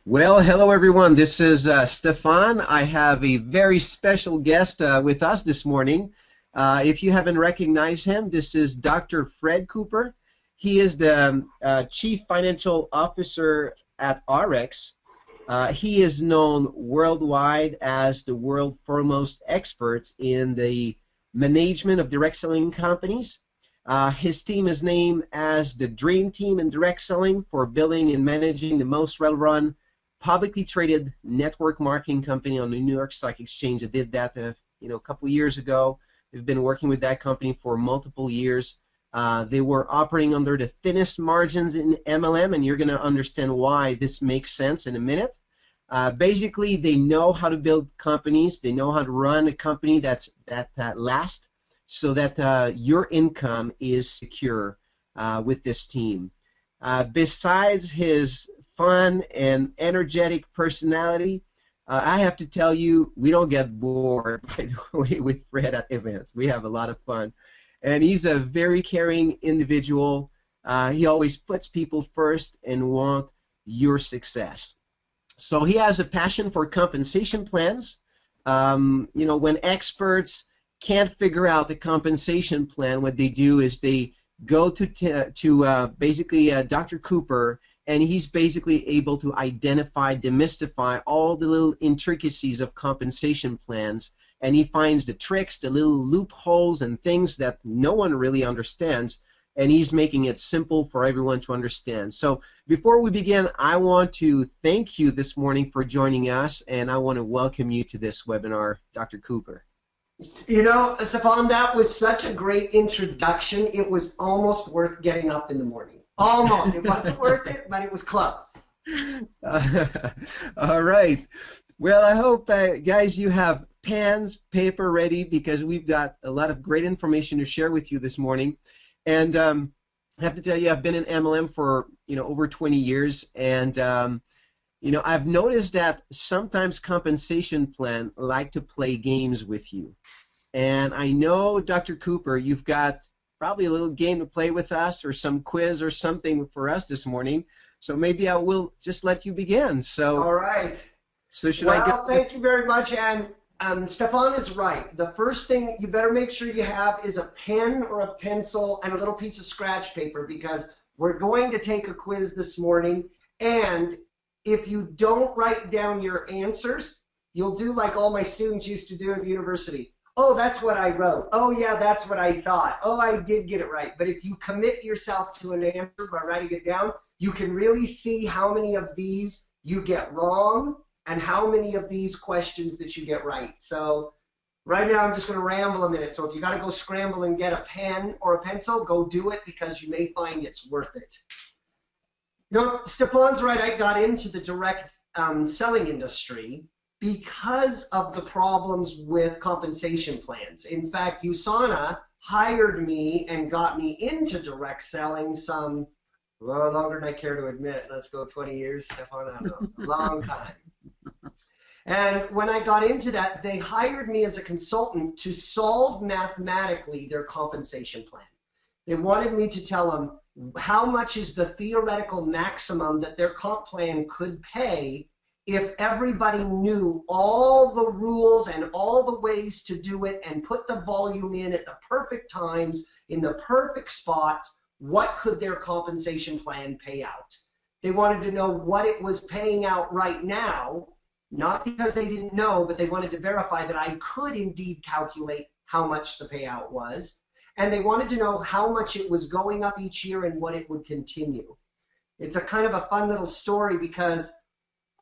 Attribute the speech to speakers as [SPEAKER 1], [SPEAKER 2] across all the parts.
[SPEAKER 1] Well, hello everyone. This is Stefan. I have a very special guest with us this morning. If you haven't recognized him, this is Dr. Fred Cooper. He is the Chief Financial Officer at RX. He is known worldwide as the world foremost expert in the management of direct selling companies. His team is named as the Dream Team in Direct Selling for building and managing the most well-run publicly traded network marketing company on the New York Stock Exchange. I did that a couple of years ago. We've been working with that company for multiple years. They were operating under the thinnest margins in MLM, and you're going to understand why this makes sense in a minute. Basically, they know how to build companies. They know how to run a company that lasts so that your income is secure with this team. Besides his fun and energetic personality, I have to tell you, we don't get bored, by the way, with Fred at events. We have a lot of fun. And he's a very caring individual. He always puts people first and wants your success. So he has a passion for compensation plans. When experts can't figure out the compensation plan, what they do is they go to basically Dr. Cooper, and he's basically able to identify, demystify all the little intricacies of compensation plans, and he finds the tricks, the little loopholes and things that no one really understands, and he's making it simple for everyone to understand. So before we begin, I want to thank you this morning for joining us, and I want to welcome you to this webinar, Dr. Cooper.
[SPEAKER 2] You know, Stefan, that was such a great introduction. It was almost worth getting up in the morning. Almost. It wasn't worth it, but it was close.
[SPEAKER 1] All right. Well, I hope, guys, you have pens, paper ready, because we've got a lot of great information to share with you this morning. And I have to tell you, I've been in MLM for over 20 years, and I've noticed that sometimes compensation plan like to play games with you. And I know, Dr. Cooper, you've got probably a little game to play with us, or some quiz or something for us this morning. So maybe I will just let you begin. So,
[SPEAKER 2] all right.
[SPEAKER 1] So should I go?
[SPEAKER 2] Well, thank you very much. And Stefan is right. The first thing you better make sure you have is a pen or a pencil and a little piece of scratch paper, because we're going to take a quiz this morning. And if you don't write down your answers, you'll do like all my students used to do at the university. Oh, that's what I wrote. Oh, yeah, that's what I thought. Oh, I did get it right. But if you commit yourself to an answer by writing it down, you can really see how many of these you get wrong and how many of these questions that you get right. So right now I'm just going to ramble a minute. So if you got to go scramble and get a pen or a pencil, go do it, because you may find it's worth it. Stefan's right. I got into the direct selling industry because of the problems with compensation plans. In fact, USANA hired me and got me into direct selling longer than I care to admit. Let's go 20 years, Stefan, I don't know, a long time. And when I got into that, they hired me as a consultant to solve mathematically their compensation plan. They wanted me to tell them how much is the theoretical maximum that their comp plan could pay if everybody knew all the rules and all the ways to do it and put the volume in at the perfect times, in the perfect spots. What could their compensation plan pay out? They wanted to know what it was paying out right now, not because they didn't know, but they wanted to verify that I could indeed calculate how much the payout was. And they wanted to know how much it was going up each year and what it would continue. It's a kind of a fun little story, because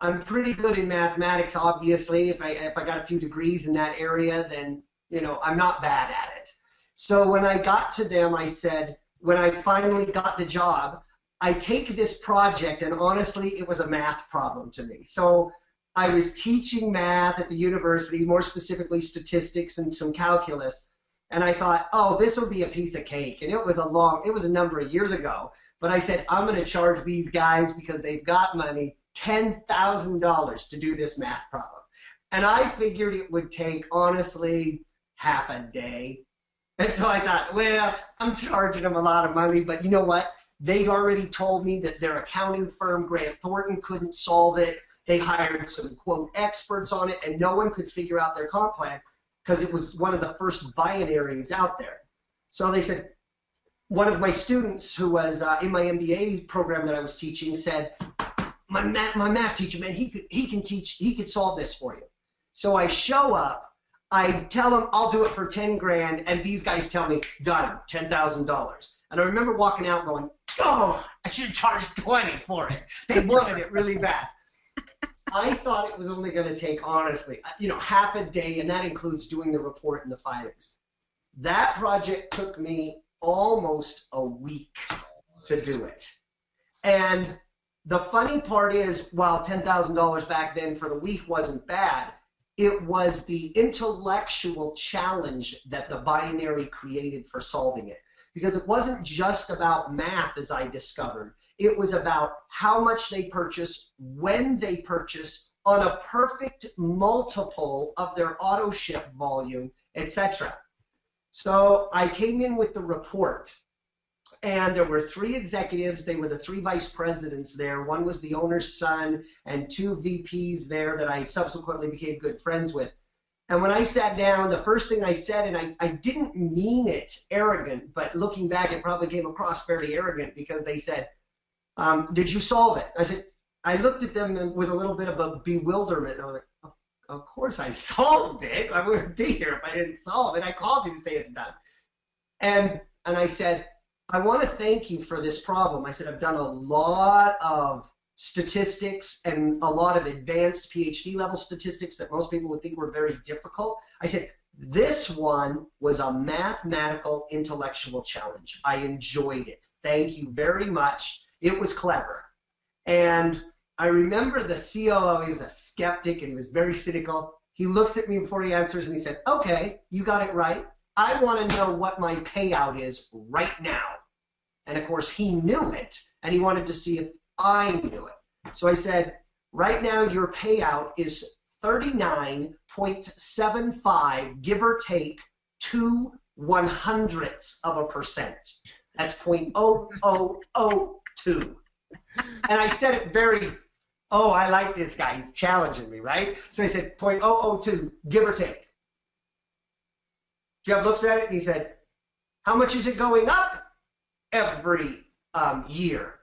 [SPEAKER 2] I'm pretty good in mathematics, obviously. If I got a few degrees in that area, then I'm not bad at it. So when I got to them, I said, when I finally got the job, I take this project, and honestly, it was a math problem to me. So I was teaching math at the university, more specifically statistics and some calculus, and I thought, oh, this will be a piece of cake. And it was a number of years ago, but I said, I'm going to charge these guys, because they've got money, $10,000 to do this math problem. And I figured it would take, honestly, half a day. And so I thought, well, I'm charging them a lot of money, but you know what? They'd already told me that their accounting firm, Grant Thornton, couldn't solve it. They hired some, quote, experts on it, and no one could figure out their comp plan because it was one of the first binaries out there. So they said, one of my students who was in my MBA program that I was teaching said, my math teacher, man, he could solve this for you. So I show up, I tell him I'll do it for 10 grand, and these guys tell me, done, $10,000. And I remember walking out going, oh, I should have charged 20 for it. They wanted it really bad. I thought it was only going to take, honestly, half a day, and that includes doing the report and the filings. That project took me almost a week to do it. And the funny part is, while $10,000 back then for the week wasn't bad, it was the intellectual challenge that the binary created for solving it. Because it wasn't just about math, as I discovered. It was about how much they purchase, when they purchase, on a perfect multiple of their auto ship volume, etc. So I came in with the report, and there were 3 executives. They were the 3 vice presidents there. One was the owner's son, and 2 VPs there that I subsequently became good friends with. And when I sat down, the first thing I said, and I didn't mean it arrogant, but looking back, it probably came across very arrogant, because they said, did you solve it? I said, I looked at them with a little bit of a bewilderment. I was like, of course I solved it. I wouldn't be here if I didn't solve it. I called you to say it's done. And I said, I want to thank you for this problem. I said, I've done a lot of statistics and a lot of advanced PhD level statistics that most people would think were very difficult. I said, this one was a mathematical intellectual challenge. I enjoyed it. Thank you very much. It was clever. And I remember the COO, he was a skeptic and he was very cynical. He looks at me before he answers and he said, okay, you got it right. I want to know what my payout is right now. And of course he knew it, and he wanted to see if I knew it. So I said, right now your payout is 39.75, give or take 0.02%. That's 0.0002. And I said it very, I like this guy, he's challenging me, right? So I said 0.002, give or take. Jeff looks at it and he said, how much is it going up every year?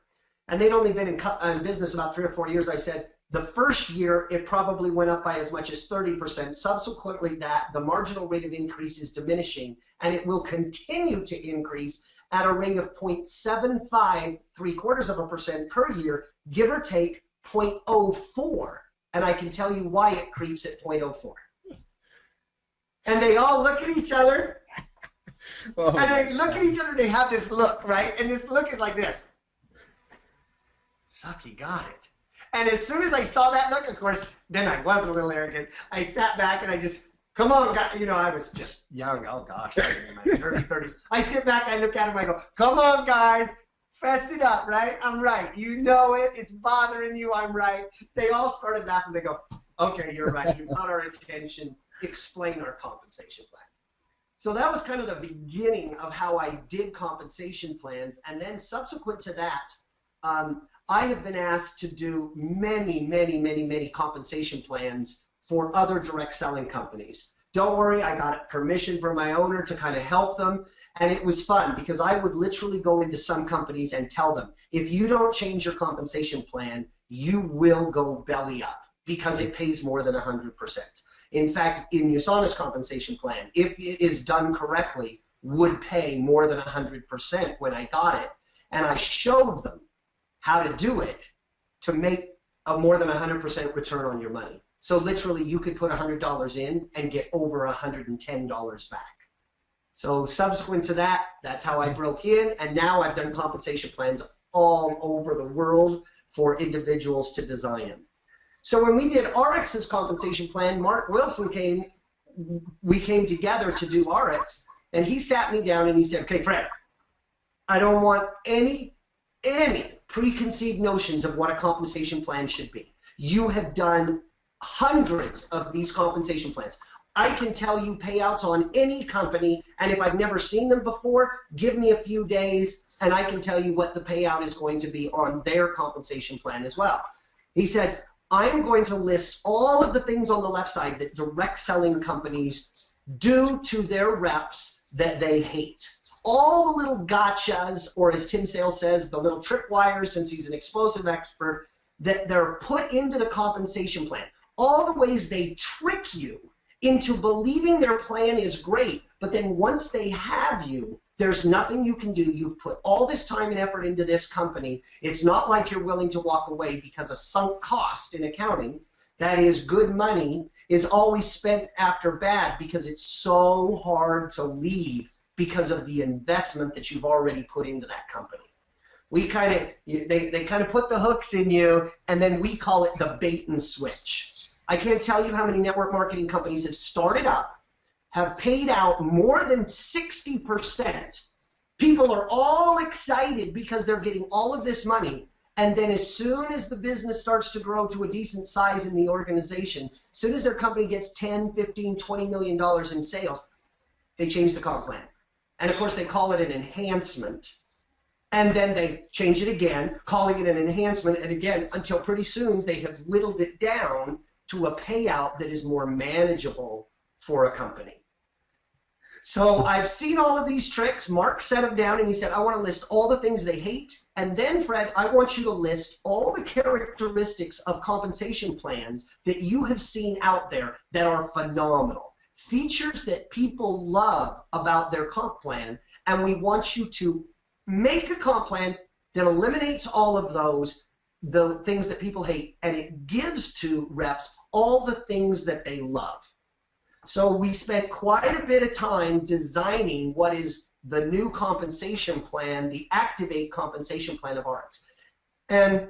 [SPEAKER 2] And they'd only been in business about 3 or 4 years. I said, the first year, it probably went up by as much as 30%. Subsequently, the marginal rate of increase is diminishing, and it will continue to increase at a rate of 0.75, 0.75% per year, give or take 0.04. And I can tell you why it creeps at 0.04. And they all look at each other, and they look at each other, and they have this look, right? And this look is like this. Sucky got it. And as soon as I saw that look, of course, then I was a little arrogant. I sat back and I just, come on, guys. I was just young. Oh, gosh, I was in my early 30s. I sit back, I look at him, I go, come on, guys. Fess it up, right? I'm right. You know it. It's bothering you. I'm right. They all started laughing. They go, okay, you're right. You caught our attention. Explain our compensation plan. So that was kind of the beginning of how I did compensation plans. And then subsequent to that, I have been asked to do many compensation plans for other direct selling companies. Don't worry, I got permission from my owner to kind of help them, and it was fun because I would literally go into some companies and tell them, if you don't change your compensation plan, you will go belly up because it pays more than 100%. In fact, in USANA's compensation plan, if it is done correctly, would pay more than 100% when I got it, and I showed them how to do it to make a more than 100% return on your money. So literally you could put $100 in and get over $110 back. So subsequent to that, that's how I broke in, and now I've done compensation plans all over the world for individuals to design them. So when we did RX's compensation plan, Mark Wilson we came together to do RX, and he sat me down and he said, okay, Fred, I don't want any preconceived notions of what a compensation plan should be. You have done hundreds of these compensation plans. I can tell you payouts on any company, and if I've never seen them before, give me a few days, and I can tell you what the payout is going to be on their compensation plan as well. He said, I'm going to list all of the things on the left side that direct selling companies do to their reps that they hate. All the little gotchas, or as Tim Sales says, the little tripwires, since he's an explosive expert, that they're put into the compensation plan. All the ways they trick you into believing their plan is great, but then once they have you, there's nothing you can do. You've put all this time and effort into this company. It's not like you're willing to walk away, because a sunk cost in accounting, that is good money, is always spent after bad, because it's so hard to leave because of the investment that you've already put into that company. They kind of put the hooks in you, and then we call it the bait and switch. I can't tell you how many network marketing companies have started up, have paid out more than 60%. People are all excited because they're getting all of this money, and then as soon as the business starts to grow to a decent size in the organization, as soon as their company gets 10, 15, $20 million in sales, they change the comp plan. And of course they call it an enhancement. And then they change it again, calling it an enhancement, and again, until pretty soon they have whittled it down to a payout that is more manageable for a company. So I've seen all of these tricks. Mark set them down and he said, I want to list all the things they hate. And then, Fred, I want you to list all the characteristics of compensation plans that you have seen out there that are phenomenal. Features that people love about their comp plan. And we want you to make a comp plan that eliminates all of those, the things that people hate, and it gives to reps all the things that they love. So we spent quite a bit of time designing what is the new compensation plan, the Activate compensation plan of ours. And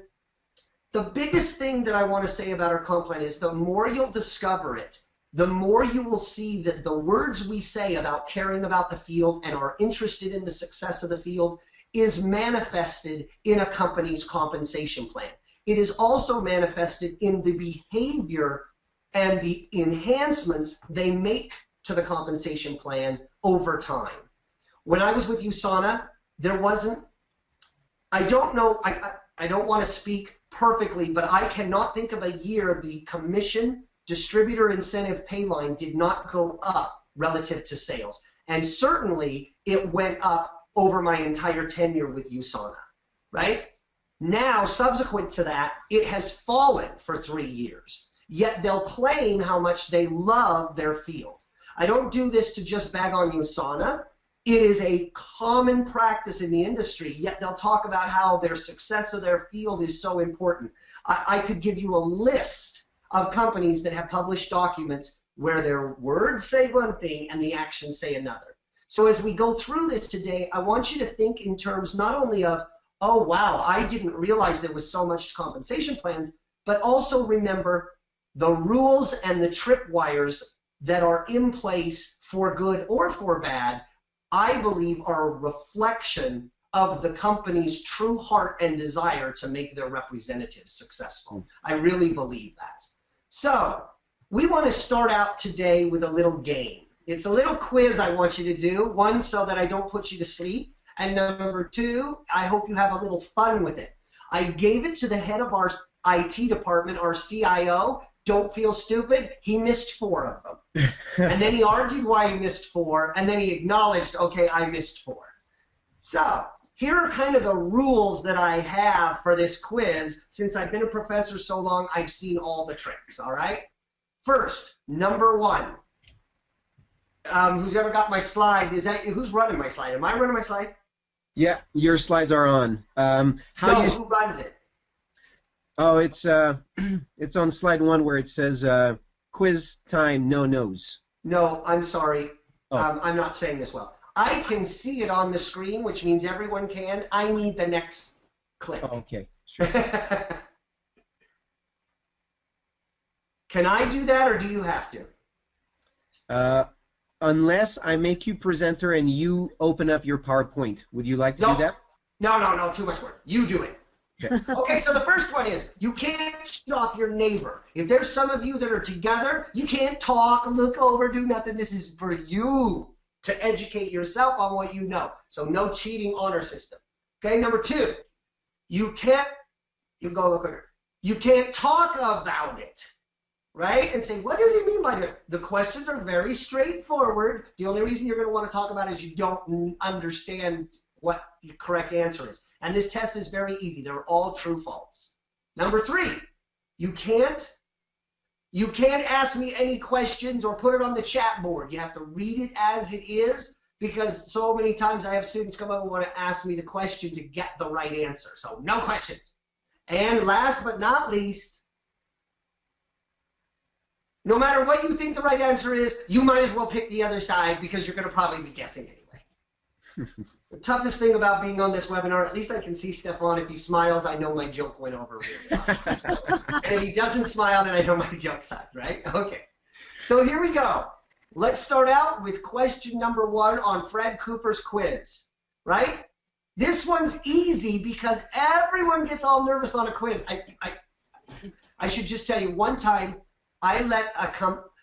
[SPEAKER 2] the biggest thing that I want to say about our comp plan is the more you'll discover it, the more you will see that the words we say about caring about the field and are interested in the success of the field is manifested in a company's compensation plan. It is also manifested in the behavior and the enhancements they make to the compensation plan over time. When I was with USANA, there wasn't, I don't know, I don't want to speak perfectly, but I cannot think of a year the commission distributor incentive pay line did not go up relative to sales. And certainly it went up over my entire tenure with USANA, right? Now, subsequent to that, it has fallen for 3 years, yet they'll claim how much they love their field. I don't do this to just bag on USANA. It is a common practice in the industry, yet they'll talk about how their success of their field is so important. I could give you a list of companies that have published documents where their words say one thing and the actions say another. So as we go through this today, I want you to think in terms not only of, oh wow, I didn't realize there was so much compensation plans, but also remember the rules and the tripwires that are in place for good or for bad, I believe are a reflection of the company's true heart and desire to make their representatives successful. I really believe that. So we want to start out today with a little game. It's a little quiz I want you to do. One, so that I don't put you to sleep. And number two, I hope you have a little fun with it. I gave it to the head of our IT department, our CIO. Don't feel stupid. He missed 4 of them. And then he argued why he missed 4, and then he acknowledged, okay, I missed 4. So here are kind of the rules that I have for this quiz. Since I've been a professor so long, I've seen all the tricks, all right? First, number 1. Who's ever got my slide? Who's running my slide? Am I running my slide?
[SPEAKER 1] Yeah, your slides are on.
[SPEAKER 2] Who runs it?
[SPEAKER 1] Oh, it's on slide 1 where it says quiz time, no nos.
[SPEAKER 2] No, I'm sorry.
[SPEAKER 1] Oh.
[SPEAKER 2] I'm not saying this well. I can see it on the screen, which means everyone can. I need the next click.
[SPEAKER 1] Oh, okay, sure.
[SPEAKER 2] Can I do that, or do you have
[SPEAKER 1] to? Unless I make you presenter and you open up your PowerPoint. Would you like to do that?
[SPEAKER 2] No, too much work. You do it.
[SPEAKER 1] Okay.
[SPEAKER 2] Okay, so the first one is, you can't shut off your neighbor. If there's some of you that are together, you can't talk, look over, do nothing. This is for you to educate yourself on what you know. So no cheating honor system. Okay, number 2, you You can't talk about it, right? And say, what does he mean by that? The questions are very straightforward. The only reason you're going to want to talk about it is you don't understand what the correct answer is. And this test is very easy. They're all true, false. Number 3, you can't ask me any questions or put it on the chat board. You have to read it as it is, because so many times I have students come up and want to ask me the question to get the right answer. So no questions. And last but not least, no matter what you think the right answer is, you might as well pick the other side, because you're going to probably be guessing anyway. The toughest thing about being on this webinar, at least I can see Stefan. If he smiles, I know my joke went over really well. And if he doesn't smile, then I know my joke sucked, right? Okay. So here we go. Let's start out with question number 1 on Fred Cooper's quiz, right? This one's easy because everyone gets all nervous on a quiz. I should just tell you, one time I let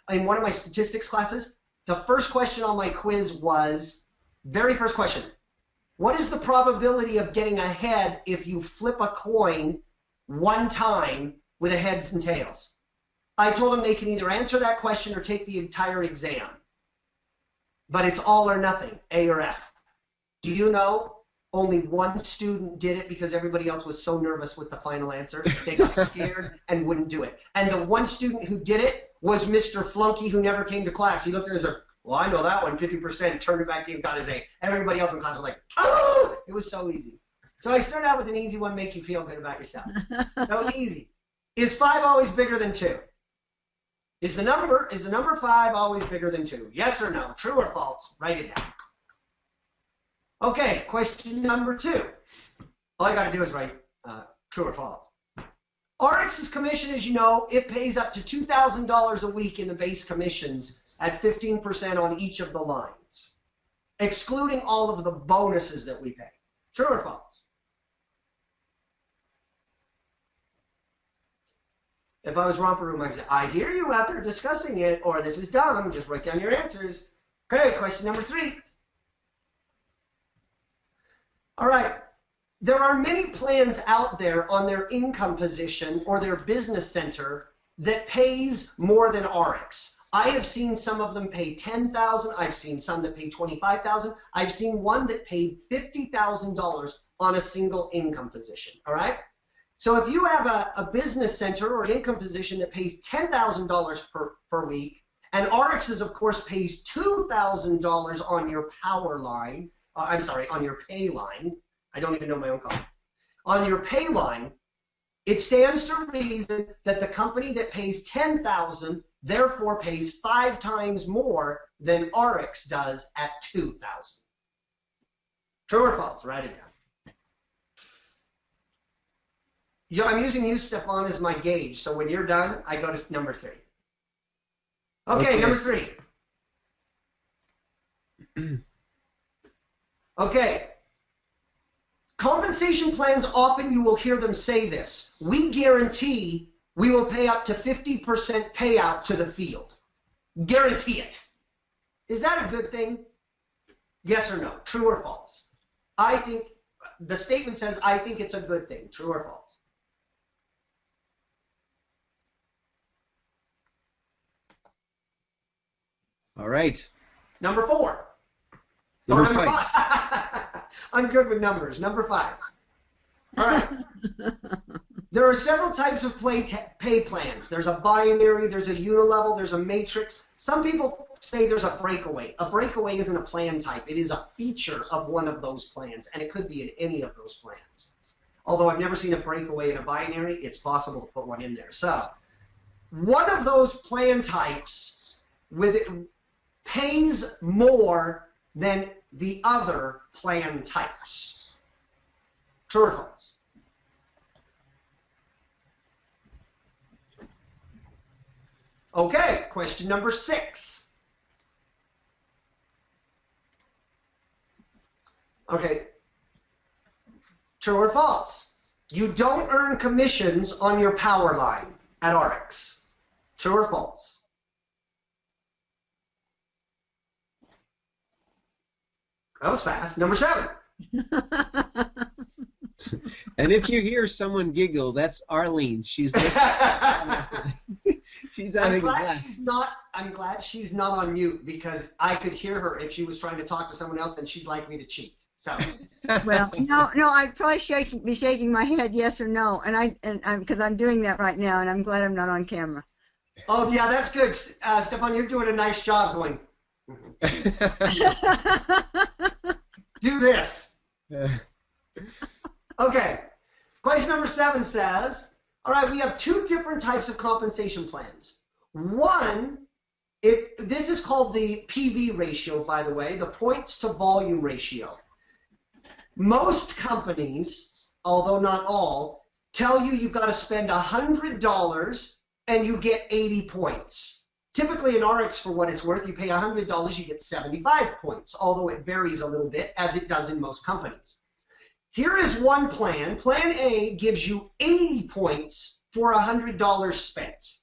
[SPEAKER 2] in one of my statistics classes, the first question on my quiz was, very first question, what is the probability of getting ahead if you flip a coin one time with a heads and tails? I told them they can either answer that question or take the entire exam. But it's all or nothing, A or F. Do you know only one student did it because everybody else was so nervous with the final answer? They got scared and wouldn't do it. And the one student who did it was Mr. Flunky, who never came to class. He looked at it and said, well, I know that one, 50%, turned it back in, got his A. And everybody else in class was like, oh, it was so easy. So I started out with an easy one, make you feel good about yourself. So easy. Is 5 always bigger than 2? Is the number 5 always bigger than 2? Yes or no? True or false? Write it down. Okay, question number 2. All you got to do is write true or false. RX's commission, as you know, it pays up to $2,000 a week in the base commissions at 15% on each of the lines, excluding all of the bonuses that we pay. True or false? If I was Romper Room, I'd say, I hear you out there discussing it, or this is dumb, just write down your answers. Okay, question number 3. All right. There are many plans out there on their income position or their business center that pays more than RX. I have seen some of them pay $10,000. I've seen some that pay $25,000. I've seen one that paid $50,000 on a single income position. All right. So if you have a business center or an income position that pays $10,000 per week, and RX's, of course, pays $2,000 on your power line, on your pay line. I don't even know my own call. On your pay line, it stands to reason that the company that pays $10,000 therefore pays 5 times more than RX does at $2,000. True or false? Write it down. I'm using you, Stefan, as my gauge. So when you're done, I go to number 3. Okay. Number 3. Okay. Compensation plans, often you will hear them say this. We guarantee we will pay up to 50% payout to the field. Guarantee it. Is that a good thing? Yes or no? True or false? I think the statement says, I think it's a good thing. True or false?
[SPEAKER 1] All right.
[SPEAKER 2] Number 4.
[SPEAKER 1] Number 5.
[SPEAKER 2] I'm good with numbers. Number 5. All right. There are several types of pay plans. There's a binary, there's a unilevel, there's a matrix. Some people say there's a breakaway. A breakaway isn't a plan type. It is a feature of one of those plans, and it could be in any of those plans. Although I've never seen a breakaway in a binary, it's possible to put one in there. So one of those plan types pays more than the other plan types. True or false? Okay, question number 6. Okay, true or false? You don't earn commissions on your power line at RX. True or false? That was fast. Number 7.
[SPEAKER 1] And if you hear someone giggle, that's Arlene. She's just she's having a blast.
[SPEAKER 2] I'm glad she's not on mute, because I could hear her if she was trying to talk to someone else, and she's likely to cheat. So.
[SPEAKER 3] Well, no, I'd probably be shaking my head yes or no, because I'm doing that right now, and I'm glad I'm not on camera.
[SPEAKER 2] Oh yeah, that's good, Stefan. You're doing a nice job going. Do this. Okay. Question number 7 says, all right, we have 2 different types of compensation plans. One, this is called the PV ratio, by the way, the points to volume ratio. Most companies, although not all, tell you you've got to spend $100 and you get 80 points. Typically in RX, for what it's worth, you pay $100, you get 75 points, although it varies a little bit, as it does in most companies. Here is one plan. Plan A gives you 80 points for $100 spent.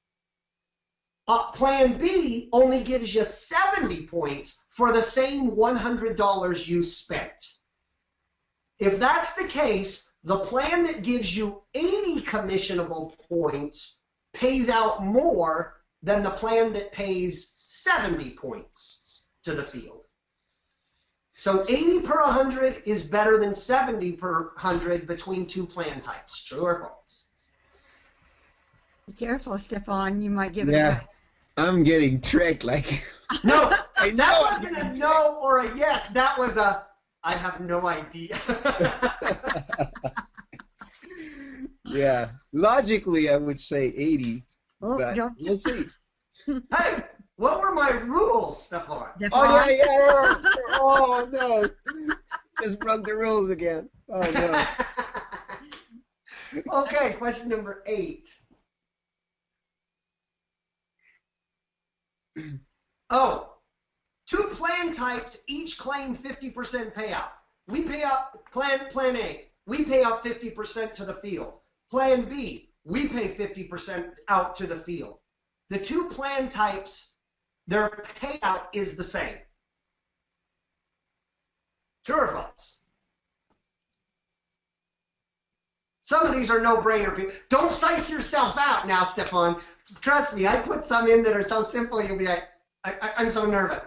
[SPEAKER 2] Plan B only gives you 70 points for the same $100 you spent. If that's the case, the plan that gives you 80 commissionable points pays out more than the plan that pays 70 points to the field. So 80 per 100 is better than 70 per 100 between 2 plan types. True or false?
[SPEAKER 3] Be careful, Stefan. You might give it away.
[SPEAKER 1] I'm getting tricked. Like
[SPEAKER 2] no, that wasn't a no or a yes. That was a I have no idea.
[SPEAKER 1] Yeah, logically I would say 80, but we'll see.
[SPEAKER 2] Hey, what were my rules, Stefan?
[SPEAKER 1] Oh yeah. Oh no, just broke the rules again. Oh no.
[SPEAKER 2] Okay, question number 8. Oh, 2 plan types each claim 50% payout. We pay out plan A. We pay out 50% to the field. Plan B, we pay 50% out to the field. The 2 plan types, their payout is the same. True or false? Some of these are no-brainer people. Don't psych yourself out now, Stefan. Trust me, I put some in that are so simple you'll be like, I'm so nervous.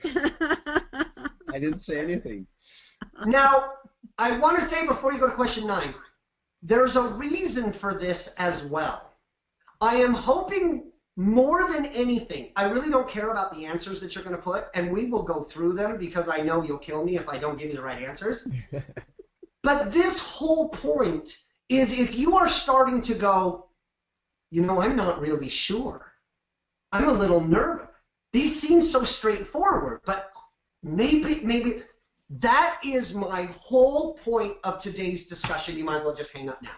[SPEAKER 1] I didn't say anything.
[SPEAKER 2] Now, I want to say before you go to question 9, there's a reason for this as well. I am hoping more than anything, I really don't care about the answers that you're going to put, and we will go through them because I know you'll kill me if I don't give you the right answers. But this whole point is if you are starting to go, you know, I'm not really sure. I'm a little nervous. These seem so straightforward, but maybe that is my whole point of today's discussion. You might as well just hang up now.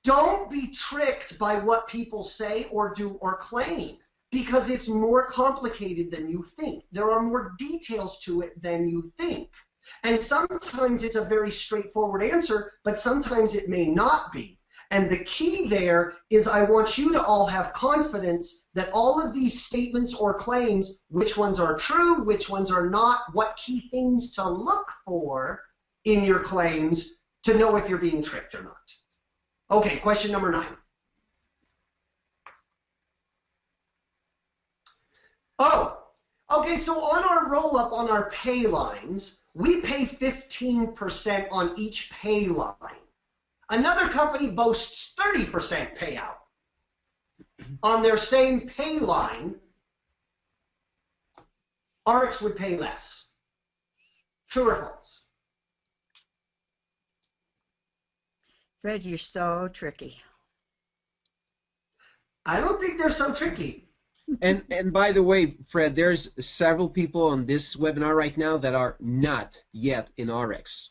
[SPEAKER 2] Don't be tricked by what people say or do or claim, because it's more complicated than you think. There are more details to it than you think. And sometimes it's a very straightforward answer, but sometimes it may not be. And the key there is I want you to all have confidence that all of these statements or claims, which ones are true, which ones are not, what key things to look for in your claims to know if you're being tricked or not. Okay, question number 9. Oh, okay, so on our roll-up on our pay lines, we pay 15% on each pay line. Another company boasts 30% payout. On their same pay line, RX would pay less. True or false?
[SPEAKER 3] Fred, you're so tricky.
[SPEAKER 2] I don't think they're so tricky.
[SPEAKER 1] And by the way, Fred, there's several people on this webinar right now that are not yet in RX.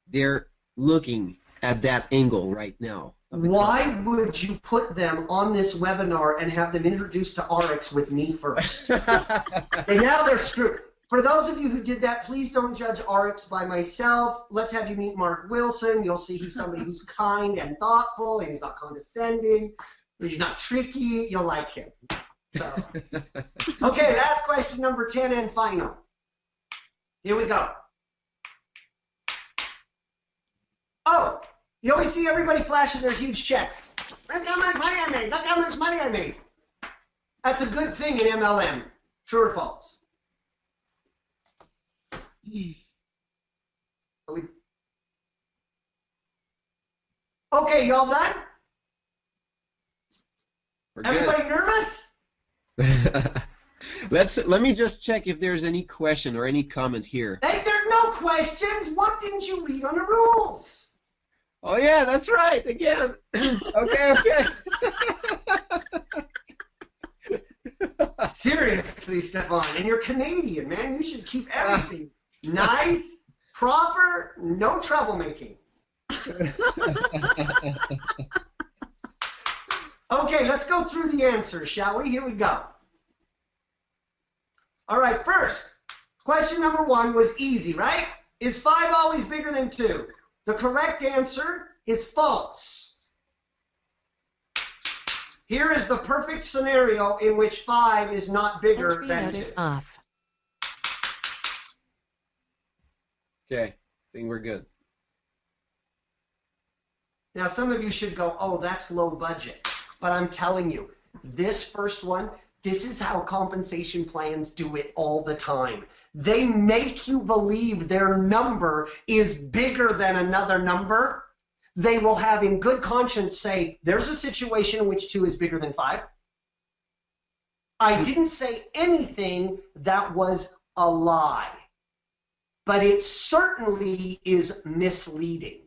[SPEAKER 1] They're looking at that angle right now.
[SPEAKER 2] Why would you put them on this webinar and have them introduced to RX with me first? And now they're screwed. For those of you who did that, please don't judge RX by myself. Let's have you meet Mark Wilson. You'll see he's somebody who's kind and thoughtful, and he's not condescending. He's not tricky. You'll like him. So. Okay, last question, number 10 and final. Here we go. Oh, You always see everybody flashing their huge checks. Look how much money I made. Look how much money I made. That's a good thing in MLM. True or false? Okay, y'all done?
[SPEAKER 1] We're
[SPEAKER 2] Everybody nervous?
[SPEAKER 1] good. Let me just check if there's any question or any comment here.
[SPEAKER 2] Hey, there are no questions. What didn't you read on the rules?
[SPEAKER 1] Oh yeah, that's right. Again. Okay.
[SPEAKER 2] Seriously, Stefan, and you're Canadian, man. You should keep everything nice, proper, no troublemaking. Okay, let's go through the answers, shall we? Here we go. All right, first, question number 1 was easy, right? Is 5 always bigger than 2? The correct answer is false. Here is the perfect scenario in which 5 is not bigger than 2.
[SPEAKER 1] Okay, I think we're good.
[SPEAKER 2] Now, some of you should go, oh, that's low budget. But I'm telling you, this first one, this is how compensation plans do it all the time. They make you believe their number is bigger than another number. They will have in good conscience say, there's a situation in which 2 is bigger than 5. I didn't say anything that was a lie, but it certainly is misleading.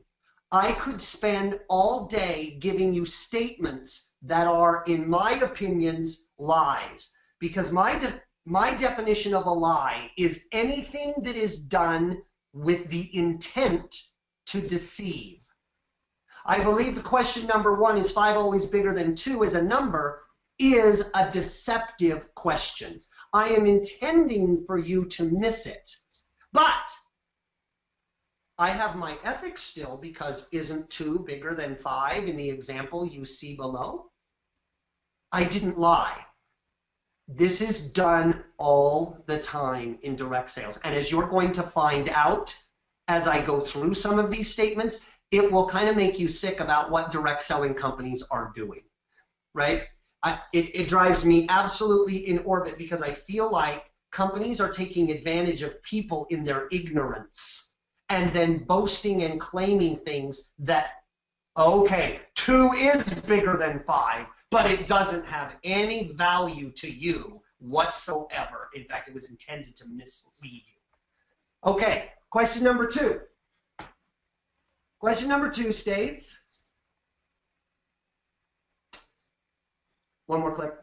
[SPEAKER 2] I could spend all day giving you statements that are, in my opinions, lies. Because my definition of a lie is anything that is done with the intent to deceive. I believe the question number 1, is 5 always bigger than 2 as a number, is a deceptive question. I am intending for you to miss it. But I have my ethics still, because isn't 2 bigger than 5 in the example you see below? I didn't lie. This is done all the time in direct sales. And as you're going to find out as I go through some of these statements, it will kind of make you sick about what direct selling companies are doing, right? It drives me absolutely in orbit, because I feel like companies are taking advantage of people in their ignorance, and then boasting and claiming things that, okay, 2 is bigger than 5, but it doesn't have any value to you whatsoever. In fact, it was intended to mislead you. Okay, question number 2. Question number 2 states, one more click.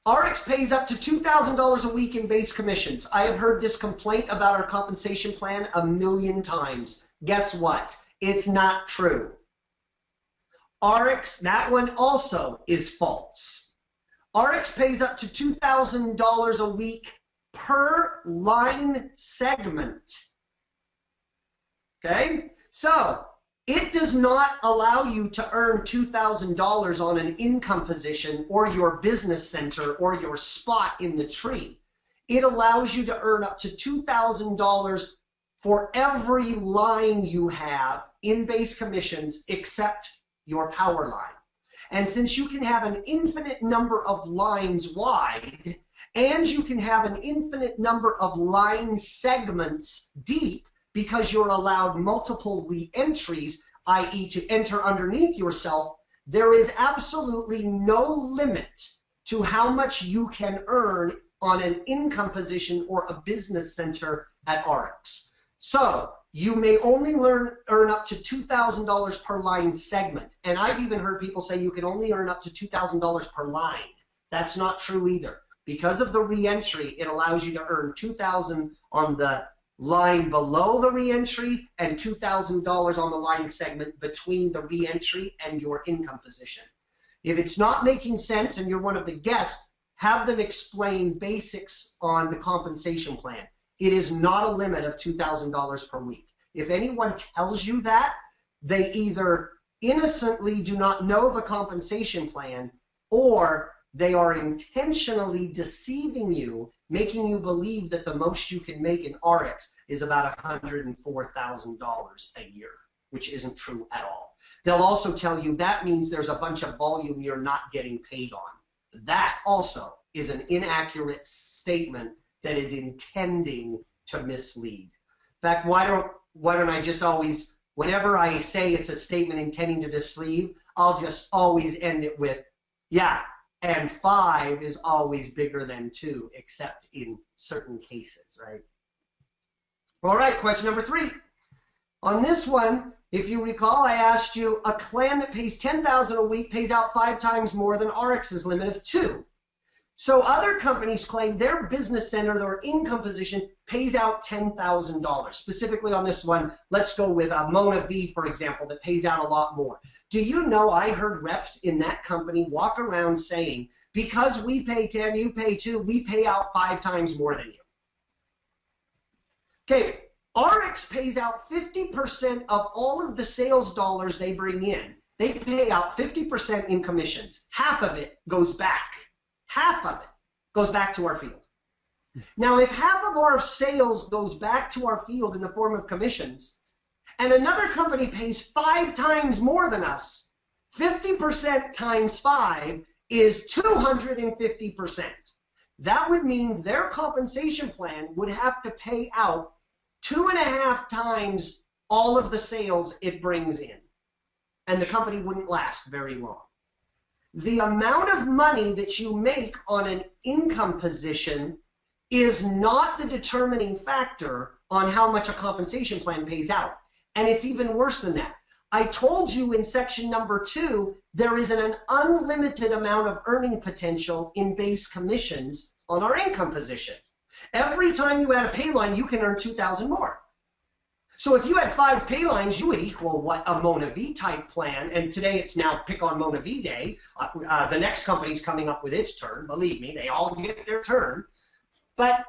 [SPEAKER 2] RX pays up to $2,000 a week in base commissions. I have heard this complaint about our compensation plan 1,000,000 times. Guess what? It's not true. RX, that one also is false. RX pays up to $2,000 a week per line segment. Okay? So, it does not allow you to earn $2,000 on an income position or your business center or your spot in the tree. It allows you to earn up to $2,000 for every line you have in base commissions except your power line. And since you can have an infinite number of lines wide, and you can have an infinite number of line segments deep, because you're allowed multiple re-entries, i.e. to enter underneath yourself, there is absolutely no limit to how much you can earn on an income position or a business center at RX. So you may only earn up to $2,000 per line segment. And I've even heard people say you can only earn up to $2,000 per line. That's not true either. Because of the re-entry, it allows you to earn $2,000 on the line below the re-entry and $2,000 on the line segment between the re-entry and your income position. If it's not making sense and you're one of the guests, have them explain basics on the compensation plan. It is not a limit of $2,000 per week. If anyone tells you that, they either innocently do not know the compensation plan, or they are intentionally deceiving you, making you believe that the most you can make in RX is about $104,000 a year. which isn't true at all. They'll also tell you that means there's a bunch of volume you're not getting paid on. That also is an inaccurate statement that is intending to mislead. In fact, why don't I just always, whenever I say it's a statement intending to deceive, I'll just always end it with, yeah, and 5 is always bigger than 2, except in certain cases, right? All right, question number 3. On this one, if you recall, I asked you, a plan that pays $10,000 a week pays out 5 times more than RX's limit of 2. So other companies claim their business center, their income position, pays out $10,000. Specifically on this one, let's go with Mona V, for example, that pays out a lot more. Do you know I heard reps in that company walk around saying, because we pay 10, you pay 2, we pay out 5 times more than you. Okay, RX pays out 50% of all of the sales dollars they bring in. They pay out 50% in commissions. Half of it goes back. Half of it goes back to our field. Now, if half of our sales goes back to our field in the form of commissions, and another company pays 5 times more than us, 50% times 5 is 250%. That would mean their compensation plan would have to pay out 2.5 times all of the sales it brings in. And the company wouldn't last very long. The amount of money that you make on an income position is not the determining factor on how much a compensation plan pays out. And it's even worse than that. I told you in section number 2, there is an unlimited amount of earning potential in base commissions on our income position. Every time you add a pay line, you can earn 2,000 more. So if you had 5 pay lines, you would equal what a Mona V type plan, and today it's now Pick on Mona V Day. The next company's coming up with its turn. Believe me, they all get their turn. But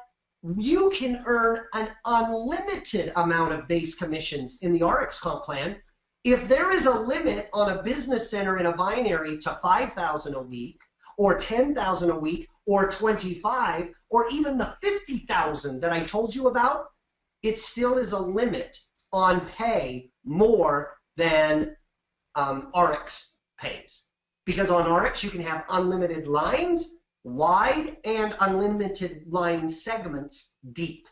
[SPEAKER 2] you can earn an unlimited amount of base commissions in the RX comp plan. If there is a limit on a business center in a binary to 5,000 a week, or 10,000 a week, or 25, or even the 50,000 that I told you about, it still is a limit on pay more than RX pays. Because on RX you can have unlimited lines wide and unlimited line segments deep.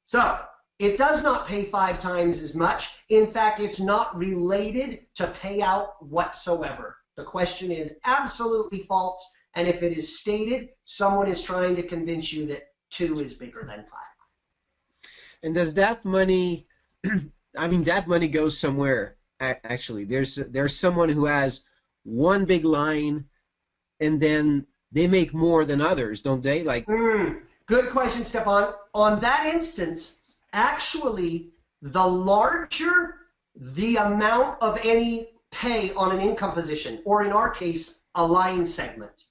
[SPEAKER 2] So it does not pay 5 times as much. In fact, it's not related to payout whatsoever. The question is absolutely false, and if it is stated, someone is trying to convince you that 2 is bigger than 5.
[SPEAKER 1] And does that money, I mean, that money goes somewhere, actually. There's someone who has one big line, and then they make more than others, don't they? Like.
[SPEAKER 2] Good question, Stefan. On that instance, actually, the larger the amount of any pay on an income position, or in our case, a line segment.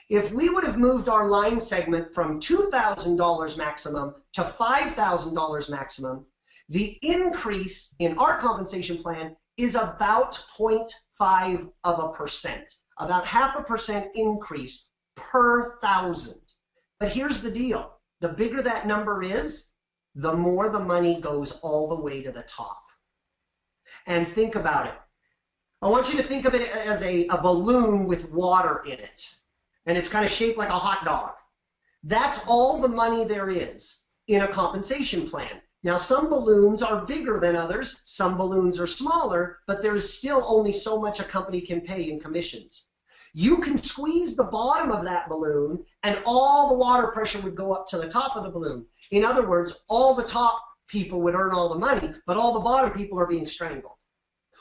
[SPEAKER 2] If we would have moved our line segment from $2,000 maximum to $5,000 maximum, the increase in our compensation plan is about 0.5%, about 0.5% increase per 1,000. But here's the deal. The bigger that number is, the more the money goes all the way to the top. And think about it. I want you to think of it as a balloon with water in it. And it's kind of shaped like a hot dog. That's all the money there is in a compensation plan. Now, some balloons are bigger than others, some balloons are smaller, but there is still only so much a company can pay in commissions. You can squeeze the bottom of that balloon, and all the water pressure would go up to the top of the balloon. In other words, all the top people would earn all the money, but all the bottom people are being strangled.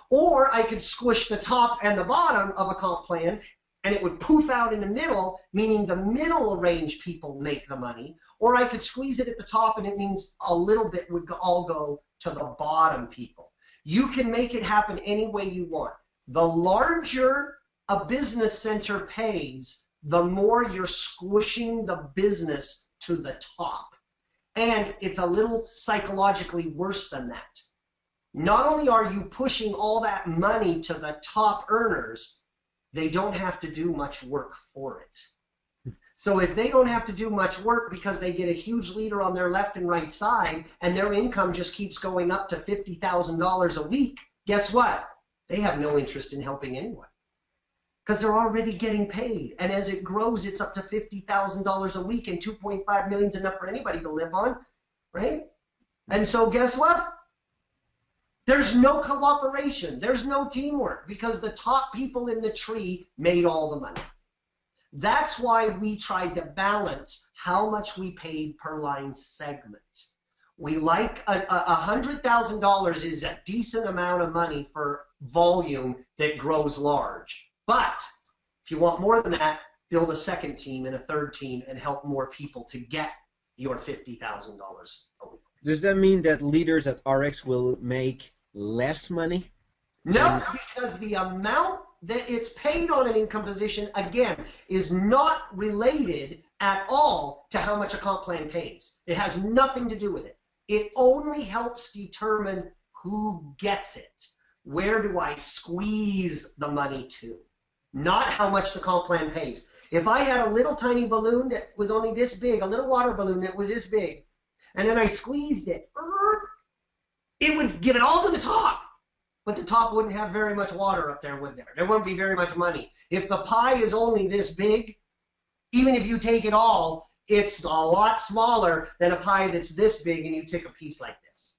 [SPEAKER 2] Or I could squish the top and the bottom of a comp plan, and it would poof out in the middle, meaning the middle range people make the money. Or I could squeeze it at the top, and it means a little bit would all go to the bottom people. You can make it happen any way you want. The larger a business center pays, the more you're squishing the business to the top. And it's a little psychologically worse than that. Not only are you pushing all that money to the top earners, they don't have to do much work for it. So if they don't have to do much work because they get a huge leader on their left and right side and their income just keeps going up to $50,000 a week, guess what? They have no interest in helping anyone because they're already getting paid. And as it grows, it's up to $50,000 a week, and $2.5 million is enough for anybody to live on, right? And so guess what? There's no cooperation. There's no teamwork because the top people in the tree made all the money. That's why we tried to balance how much we paid per line segment. We like $100,000 is a decent amount of money for volume that grows large. But if you want more than that, build a second team and a third team and help more people to get your $50,000 a week.
[SPEAKER 1] Does that mean that leaders at RX will make less money?
[SPEAKER 2] No, because the amount that it's paid on an income position, again, is not related at all to how much a comp plan pays. It has nothing to do with it. It only helps determine who gets it. Where do I squeeze the money to? Not how much the comp plan pays. If I had a little tiny balloon that was only this big, a little water balloon that was this big, and then I squeezed it, it would give it all to the top. But the top wouldn't have very much water up there, would there? There wouldn't be very much money. If the pie is only this big, even if you take it all, it's a lot smaller than a pie that's this big and you take a piece like this.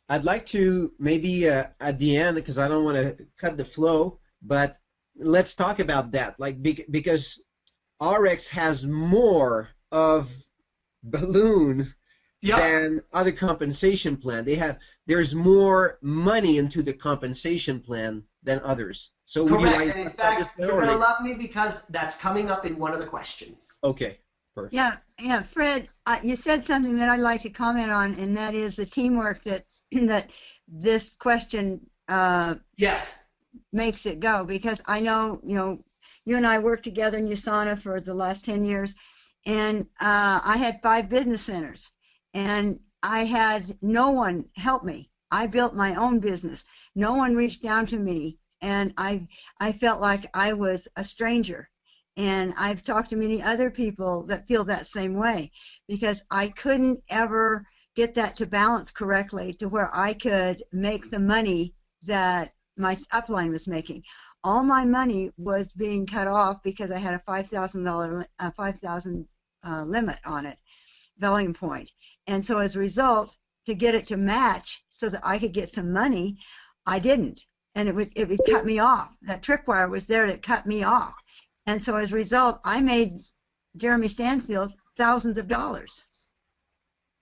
[SPEAKER 1] I'd like to maybe at the end, because I don't want to cut the flow, but let's talk about that. Like because RX has more of balloon than other compensation plan. There's more money into the compensation plan than others. So
[SPEAKER 2] correct. And in fact, you're going to love me because that's coming up in one of the questions.
[SPEAKER 1] Okay. Perfect.
[SPEAKER 3] Yeah, Fred, you said something that I'd like to comment on, and that is the teamwork that this question
[SPEAKER 2] yes
[SPEAKER 3] makes it go. Because I know, you and I worked together in USANA for the last 10 years, and I had 5 business centers. And I had no one help me. I built my own business. No one reached down to me, and I felt like I was a stranger. And I've talked to many other people that feel that same way because I couldn't ever get that to balance correctly to where I could make the money that my upline was making. All my money was being cut off because I had a $5,000 limit on it, volume point. And so as a result, to get it to match so that I could get some money, I didn't. And it would cut me off. That tripwire was there to cut me off. And so as a result, I made Jeremy Stanfield thousands of dollars.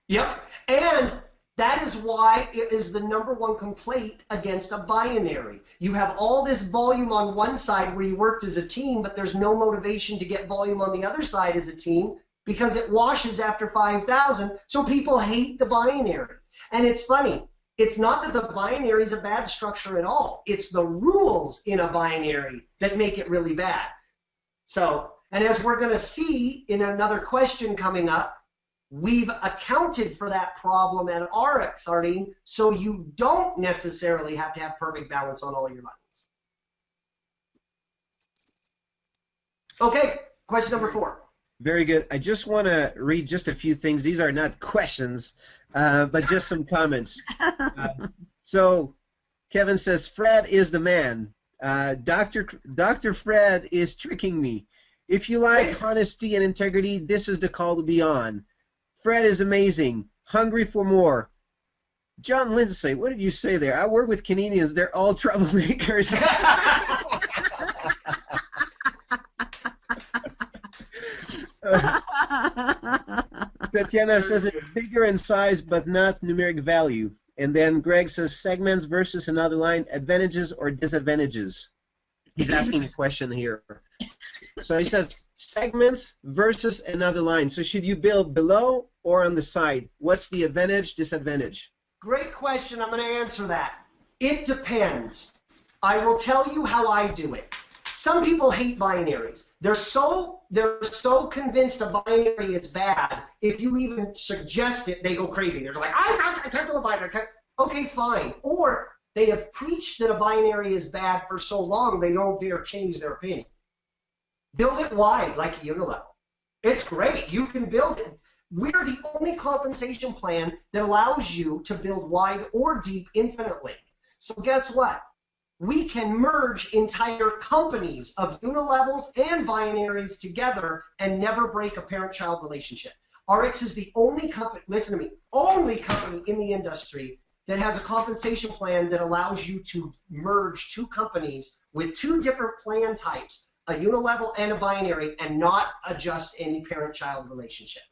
[SPEAKER 2] Yep. And that is why it is the #1 complaint against a binary. You have all this volume on one side where you worked as a team, but there's no motivation to get volume on the other side as a team because it washes after 5,000, so people hate the binary. And it's funny. It's not that the binary is a bad structure at all. It's the rules in a binary that make it really bad. So, and as we're going to see in another question coming up, we've accounted for that problem at RX, Arlene, so you don't necessarily have to have perfect balance on all your lines. Okay, question number 4.
[SPEAKER 1] Very good. I just want to read just a few things. These are not questions, but just some comments. So Kevin says, Fred is the man. Dr. Fred is tricking me. If you like honesty and integrity, this is the call to be on. Fred is amazing. Hungry for more. John Lindsay, what did you say there? I work with Canadians. They're all troublemakers. Tatiana says it's bigger in size but not numeric value. And then Greg says segments versus another line, advantages or disadvantages. He's asking a question here. So he says segments versus another line. So should you build below or on the side? What's the advantage, disadvantage?
[SPEAKER 2] Great question. I'm going to answer that. It depends. I will tell you how I do it. Some people hate binaries. They're so convinced a binary is bad. If you even suggest it, they go crazy. They're like, I can't do a binary. Okay, fine. Or they have preached that a binary is bad for so long they don't dare change their opinion. Build it wide like a unilevel. It's great. You can build it. We're the only compensation plan that allows you to build wide or deep infinitely. So guess what? We can merge entire companies of unilevels and binaries together and never break a parent-child relationship. RX is the only company, listen to me, only company in the industry that has a compensation plan that allows you to merge two companies with two different plan types, a unilevel and a binary, and not adjust any parent-child relationship.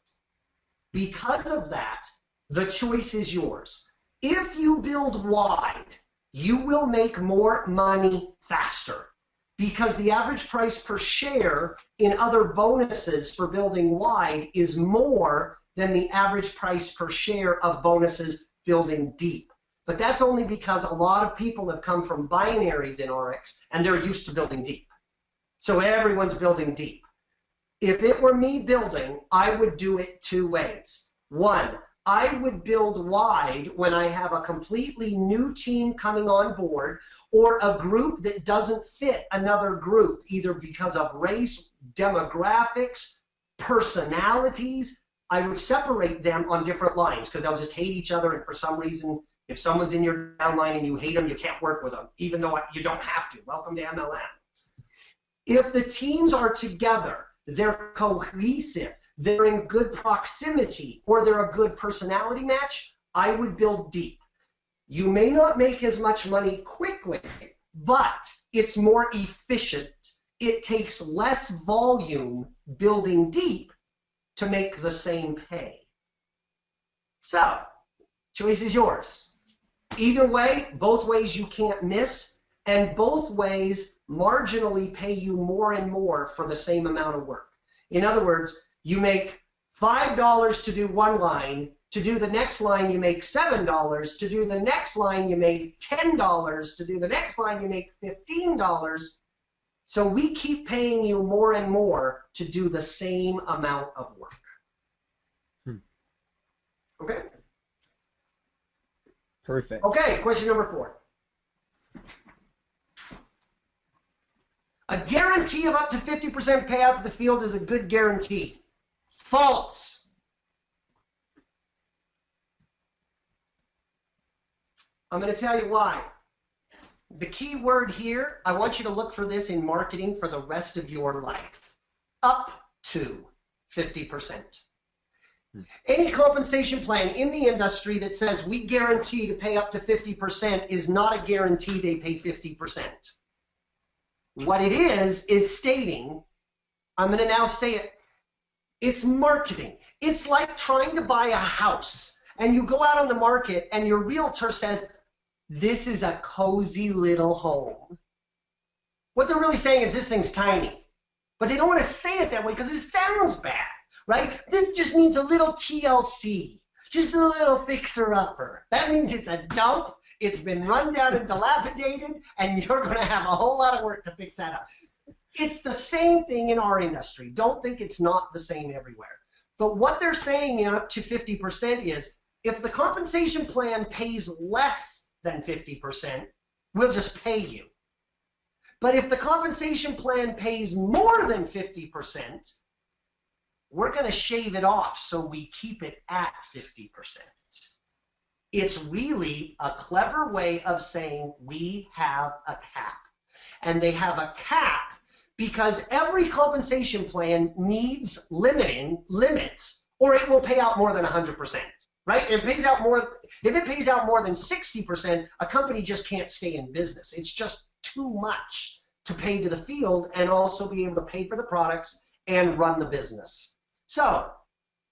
[SPEAKER 2] Because of that, the choice is yours. If you build wide, you will make more money faster because the average price per share in other bonuses for building wide is more than the average price per share of bonuses building deep. But that's only because a lot of people have come from binaries in RX and they're used to building deep. So everyone's building deep. If it were me building, I would do it two ways. One, I would build wide when I have a completely new team coming on board or a group that doesn't fit another group, either because of race, demographics, personalities. I would separate them on different lines because they'll just hate each other, and for some reason, if someone's in your downline and you hate them, you can't work with them, even though you don't have to. Welcome to MLM. If the teams are together, they're cohesive, they're in good proximity, or they're a good personality match, I would build deep. You may not make as much money quickly, but it's more efficient. It takes less volume building deep to make the same pay. So, choice is yours. Either way, both ways you can't miss, and both ways marginally pay you more and more for the same amount of work. In other words, you make $5 to do one line. To do the next line, you make $7. To do the next line, you make $10. To do the next line, you make $15. So we keep paying you more and more to do the same amount of work. Okay?
[SPEAKER 1] Perfect.
[SPEAKER 2] Okay, question number 4. A guarantee of up to 50% payout to the field is a good guarantee. False. I'm going to tell you why. The key word here, I want you to look for this in marketing for the rest of your life. Up to 50%. Any compensation plan in the industry that says we guarantee to pay up to 50% is not a guarantee they pay 50%. What it is stating, I'm going to now say it, it's marketing. It's like trying to buy a house, and you go out on the market, and your realtor says, this is a cozy little home. What they're really saying is this thing's tiny. But they don't want to say it that way because it sounds bad, right? This just needs a little TLC, just a little fixer-upper. That means it's a dump. It's been run down and dilapidated, and you're going to have a whole lot of work to fix that up. It's the same thing in our industry. Don't think it's not the same everywhere. But what they're saying in up to 50% is if the compensation plan pays less than 50%, we'll just pay you. But if the compensation plan pays more than 50%, we're going to shave it off so we keep it at 50%. It's really a clever way of saying we have a cap. And they have a cap because every compensation plan needs limits, or it will pay out more than 100%. Right? It pays out more. If it pays out more than 60%, a company just can't stay in business. It's just too much to pay to the field and also be able to pay for the products and run the business. So,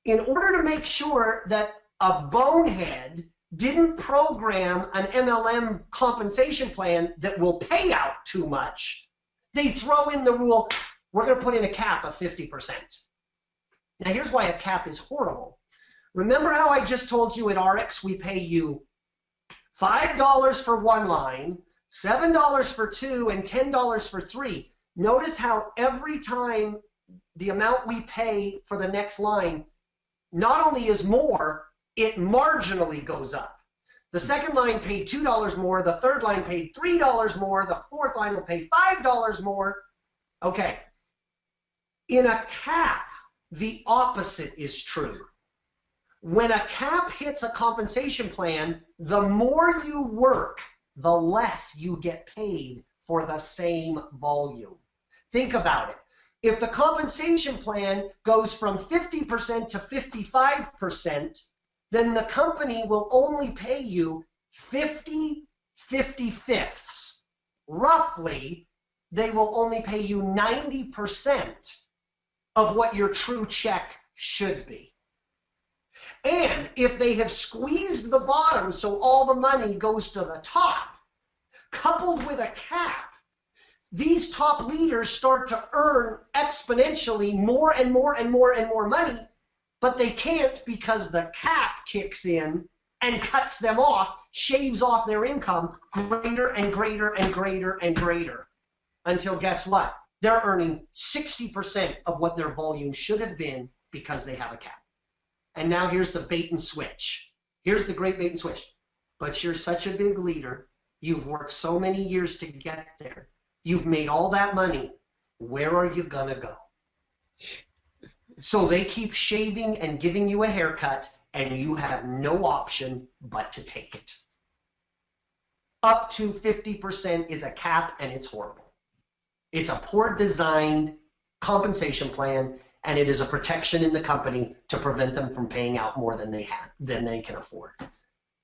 [SPEAKER 2] in order to make sure that a bonehead didn't program an MLM compensation plan that will pay out too much, they throw in the rule, we're going to put in a cap of 50%. Now, here's why a cap is horrible. Remember how I just told you at RX we pay you $5 for one line, $7 for two, and $10 for three. Notice how every time the amount we pay for the next line not only is more, it marginally goes up. The second line paid $2 more, the third line paid $3 more, the fourth line will pay $5 more. Okay. In a cap, the opposite is true. When a cap hits a compensation plan, the more you work, the less you get paid for the same volume. Think about it. If the compensation plan goes from 50% to 55%, then the company will only pay you 50/55. Roughly, they will only pay you 90% of what your true check should be. And if they have squeezed the bottom so all the money goes to the top, coupled with a cap, these top leaders start to earn exponentially more and more and more and more money, but they can't because the cap kicks in and cuts them off, shaves off their income greater and greater and greater and greater, until guess what? They're earning 60% of what their volume should have been because they have a cap. And now here's the bait and switch. Here's the great bait and switch. But you're such a big leader. You've worked so many years to get there. You've made all that money. Where are you going to go? So they keep shaving and giving you a haircut, and you have no option but to take it. Up to 50% is a cap, and it's horrible. It's a poor designed compensation plan, and it is a protection in the company to prevent them from paying out more than they can afford.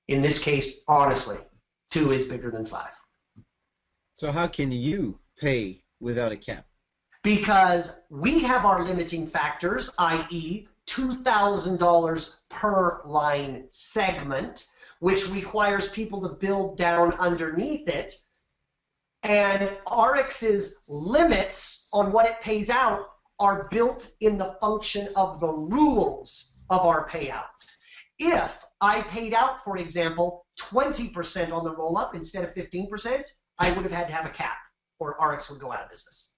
[SPEAKER 2] In this case, honestly, 2 is bigger than 5.
[SPEAKER 4] So how can you pay without a cap?
[SPEAKER 2] Because we have our limiting factors, i.e. $2,000 per line segment, which requires people to build down underneath it. And RX's limits on what it pays out are built in the function of the rules of our payout. If I paid out, for example, 20% on the roll-up instead of 15%, I would have had to have a cap, or RX would go out of business.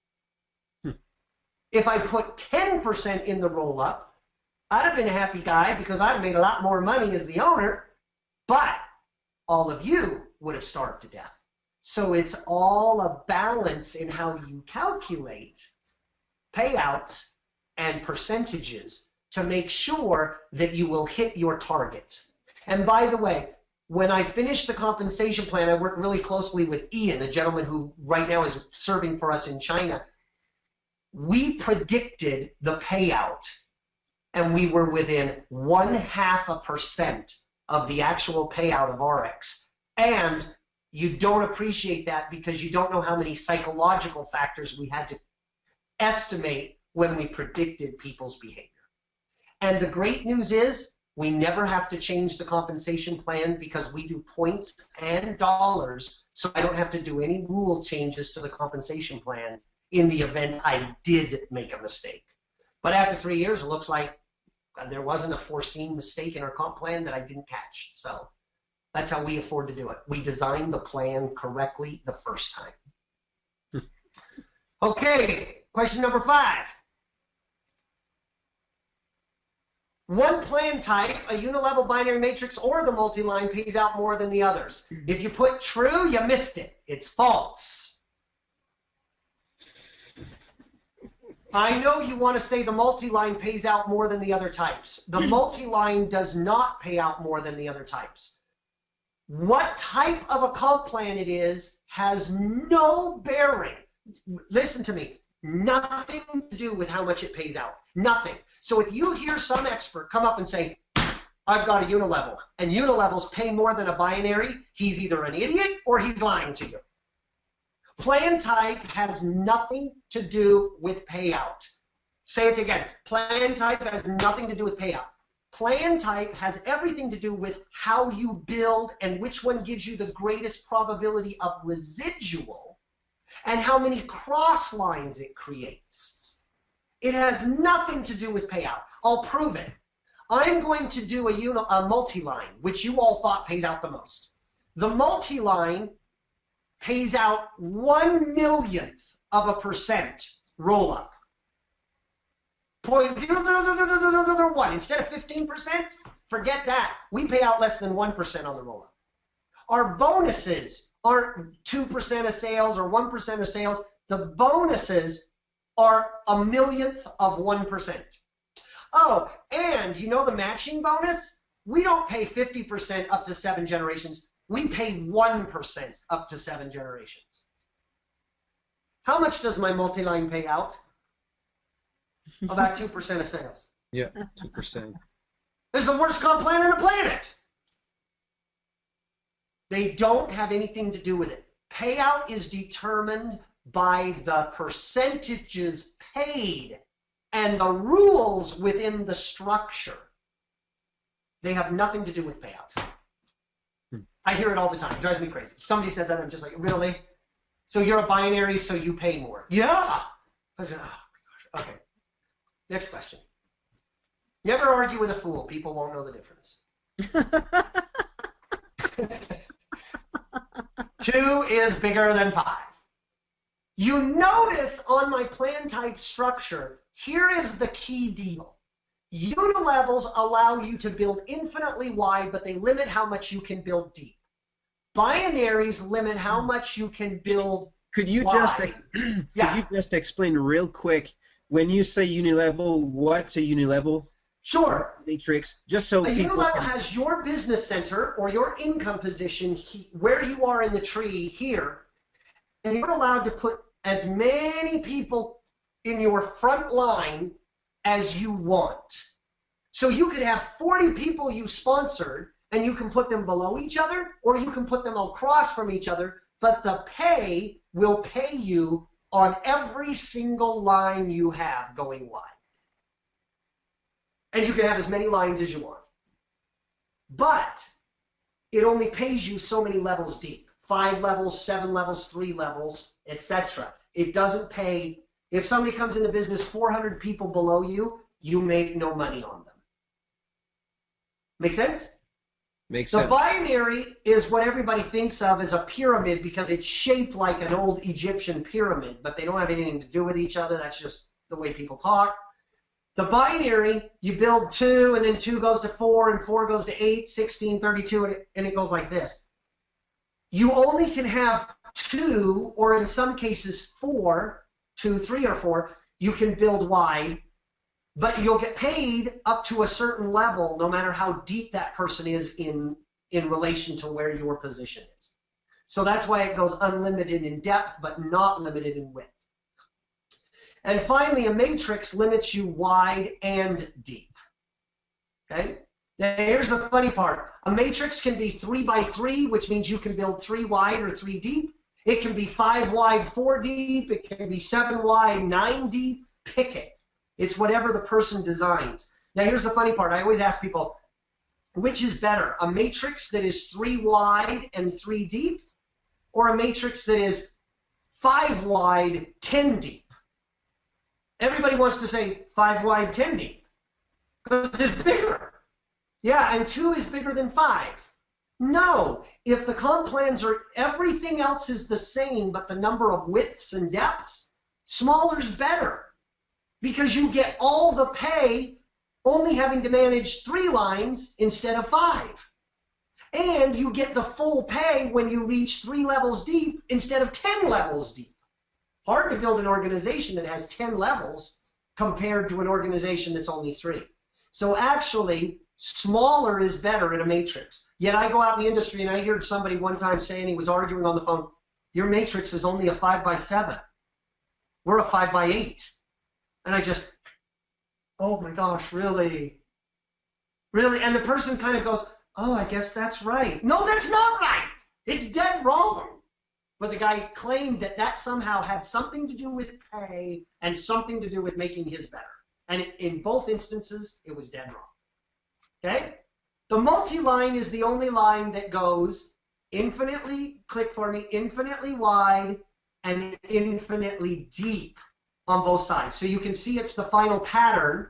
[SPEAKER 2] If I put 10% in the roll-up, I'd have been a happy guy because I'd have made a lot more money as the owner, but all of you would have starved to death. So it's all a balance in how you calculate payouts and percentages to make sure that you will hit your target. And by the way, when I finished the compensation plan, I worked really closely with Ian, a gentleman who right now is serving for us in China. We predicted the payout, and we were within 0.5% of the actual payout of RX. And you don't appreciate that because you don't know how many psychological factors we had to estimate when we predicted people's behavior. And the great news is we never have to change the compensation plan because we do points and dollars, so I don't have to do any rule changes to the compensation plan in the event I did make a mistake. But after 3 years, it looks like there wasn't a foreseen mistake in our comp plan that I didn't catch. So that's how we afford to do it. We designed the plan correctly the first time. Okay, question number 5. One plan type, a unilevel binary matrix or the multi-line, pays out more than the others. If you put true, you missed it. It's false. I know you want to say the multi-line pays out more than the other types. The multi-line does not pay out more than the other types. What type of a comp plan it is has no bearing. Listen to me. Nothing to do with how much it pays out. Nothing. So if you hear some expert come up and say, I've got a unilevel, and unilevels pay more than a binary, he's either an idiot or he's lying to you. Plan type has nothing to do with payout. Say it again. Plan type has nothing to do with payout. Plan type has everything to do with how you build and which one gives you the greatest probability of residual and how many cross lines it creates. It has nothing to do with payout. I'll prove it. I'm going to do a multi-line, which you all thought pays out the most. The multi-line pays out 1/1,000,000% roll-up. 0.00001. Instead of 15%, forget that. We pay out less than 1% on the roll-up. Our bonuses aren't 2% of sales or 1% of sales. The bonuses are 1/1,000,000th of 1%. Oh, and you know the matching bonus? We don't pay 50% up to 7 generations. We pay 1% up to 7 generations. How much does my multi-line pay out? About 2% of sales.
[SPEAKER 4] Yeah, 2%.
[SPEAKER 2] This is the worst comp plan on the planet. They don't have anything to do with it. Payout is determined by the percentages paid and the rules within the structure. They have nothing to do with payout. I hear it all the time. It drives me crazy. Somebody says that, I'm just like, really? So you're a binary, so you pay more. Yeah. I said, oh my gosh. Okay. Next question. Never argue with a fool. People won't know the difference. 2 is bigger than 5. You notice on my plan type structure, here is the key deal. Unilevels allow you to build infinitely wide, but they limit how much you can build deep. Binaries limit how much you can build
[SPEAKER 1] Could you
[SPEAKER 2] wide.
[SPEAKER 1] could you just explain real quick, when you say unilevel, what's a unilevel
[SPEAKER 2] Sure.
[SPEAKER 1] matrix? Just so
[SPEAKER 2] A
[SPEAKER 1] people
[SPEAKER 2] unilevel
[SPEAKER 1] can...
[SPEAKER 2] has your business center or your income position where you are in the tree here, and you're allowed to put as many people in your front line as you want. So you could have 40 people you sponsored, and you can put them below each other, or you can put them across from each other, but the pay will pay you on every single line you have going wide. And you can have as many lines as you want. But it only pays you so many levels deep. 5 levels, 7 levels, 3 levels, etc. It doesn't pay. If somebody comes into business 400 people below you, you make no money on them. Make sense?
[SPEAKER 4] Makes
[SPEAKER 2] The
[SPEAKER 4] sense.
[SPEAKER 2] binary is what everybody thinks of as a pyramid because it's shaped like an old Egyptian pyramid, but they don't have anything to do with each other. That's just the way people talk. The binary, you build 2, and then 2 goes to 4, and 4 goes to 8, 16, 32, and it goes like this. You only can have 2, or in some cases 4, 2, 3, or 4, you can build wide, but you'll get paid up to a certain level no matter how deep that person is in relation to where your position is. So that's why it goes unlimited in depth, but not limited in width. And finally, a matrix limits you wide and deep. Okay? Now here's the funny part. A matrix can be 3 by 3, which means you can build 3 wide or 3 deep. It can be 5 wide, 4 deep. It can be 7 wide, 9 deep. Pick it. It's whatever the person designs. Now here's the funny part. I always ask people, which is better? A matrix that is 3 wide and 3 deep, or a matrix that is 5 wide, 10 deep? Everybody wants to say 5 wide, 10 deep, because it's bigger. Yeah, and 2 is bigger than 5. No, if the comp plans are, everything else is the same, but the number of widths and depths, smaller is better, because you get all the pay only having to manage 3 lines instead of 5. And you get the full pay when you reach 3 levels deep instead of 10 levels deep. Hard to build an organization that has 10 levels compared to an organization that's only 3. So actually, smaller is better in a matrix. Yet I go out in the industry and I heard somebody one time saying, he was arguing on the phone, your matrix is only a 5 by 7. We're a 5 by 8. And I just, oh my gosh, really? Really? And the person kind of goes, oh, I guess that's right. No, that's not right. It's dead wrong. But the guy claimed that that somehow had something to do with pay and something to do with making his better. And in both instances, it was dead wrong. Okay? The multi-line is the only line that goes infinitely, click for me, infinitely wide and infinitely deep on both sides. So you can see it's the final pattern,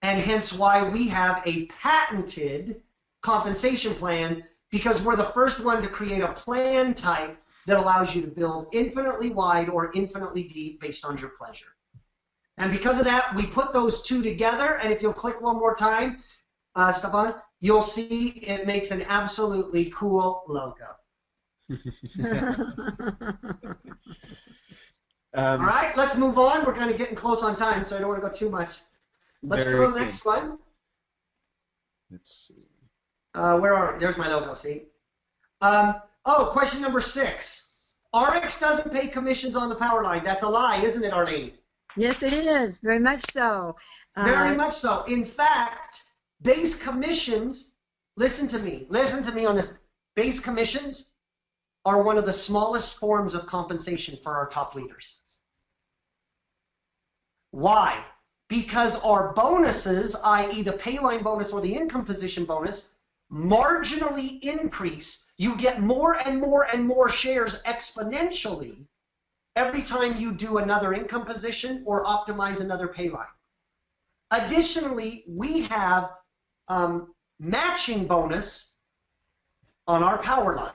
[SPEAKER 2] and hence why we have a patented compensation plan, because we're the first one to create a plan type that allows you to build infinitely wide or infinitely deep based on your pleasure. And because of that, we put those two together, and if you'll click one more time, Stefan, you'll see it makes an absolutely cool logo. All right, let's move on. We're kind of getting close on time, so I don't want to go too much. Let's go to the next one.
[SPEAKER 4] Let's see.
[SPEAKER 2] There's my logo, see? Question number 6. RX doesn't pay commissions on the power line. That's a lie, isn't it, Arlene?
[SPEAKER 3] Yes, it is. Very much so.
[SPEAKER 2] Very much so. In fact, base commissions, listen to me on this. Base commissions are one of the smallest forms of compensation for our top leaders. Why? Because our bonuses, i.e. the pay line bonus or the income position bonus, marginally increase. You get more and more and more shares exponentially every time you do another income position or optimize another pay line. Additionally, we have matching bonus on our power line.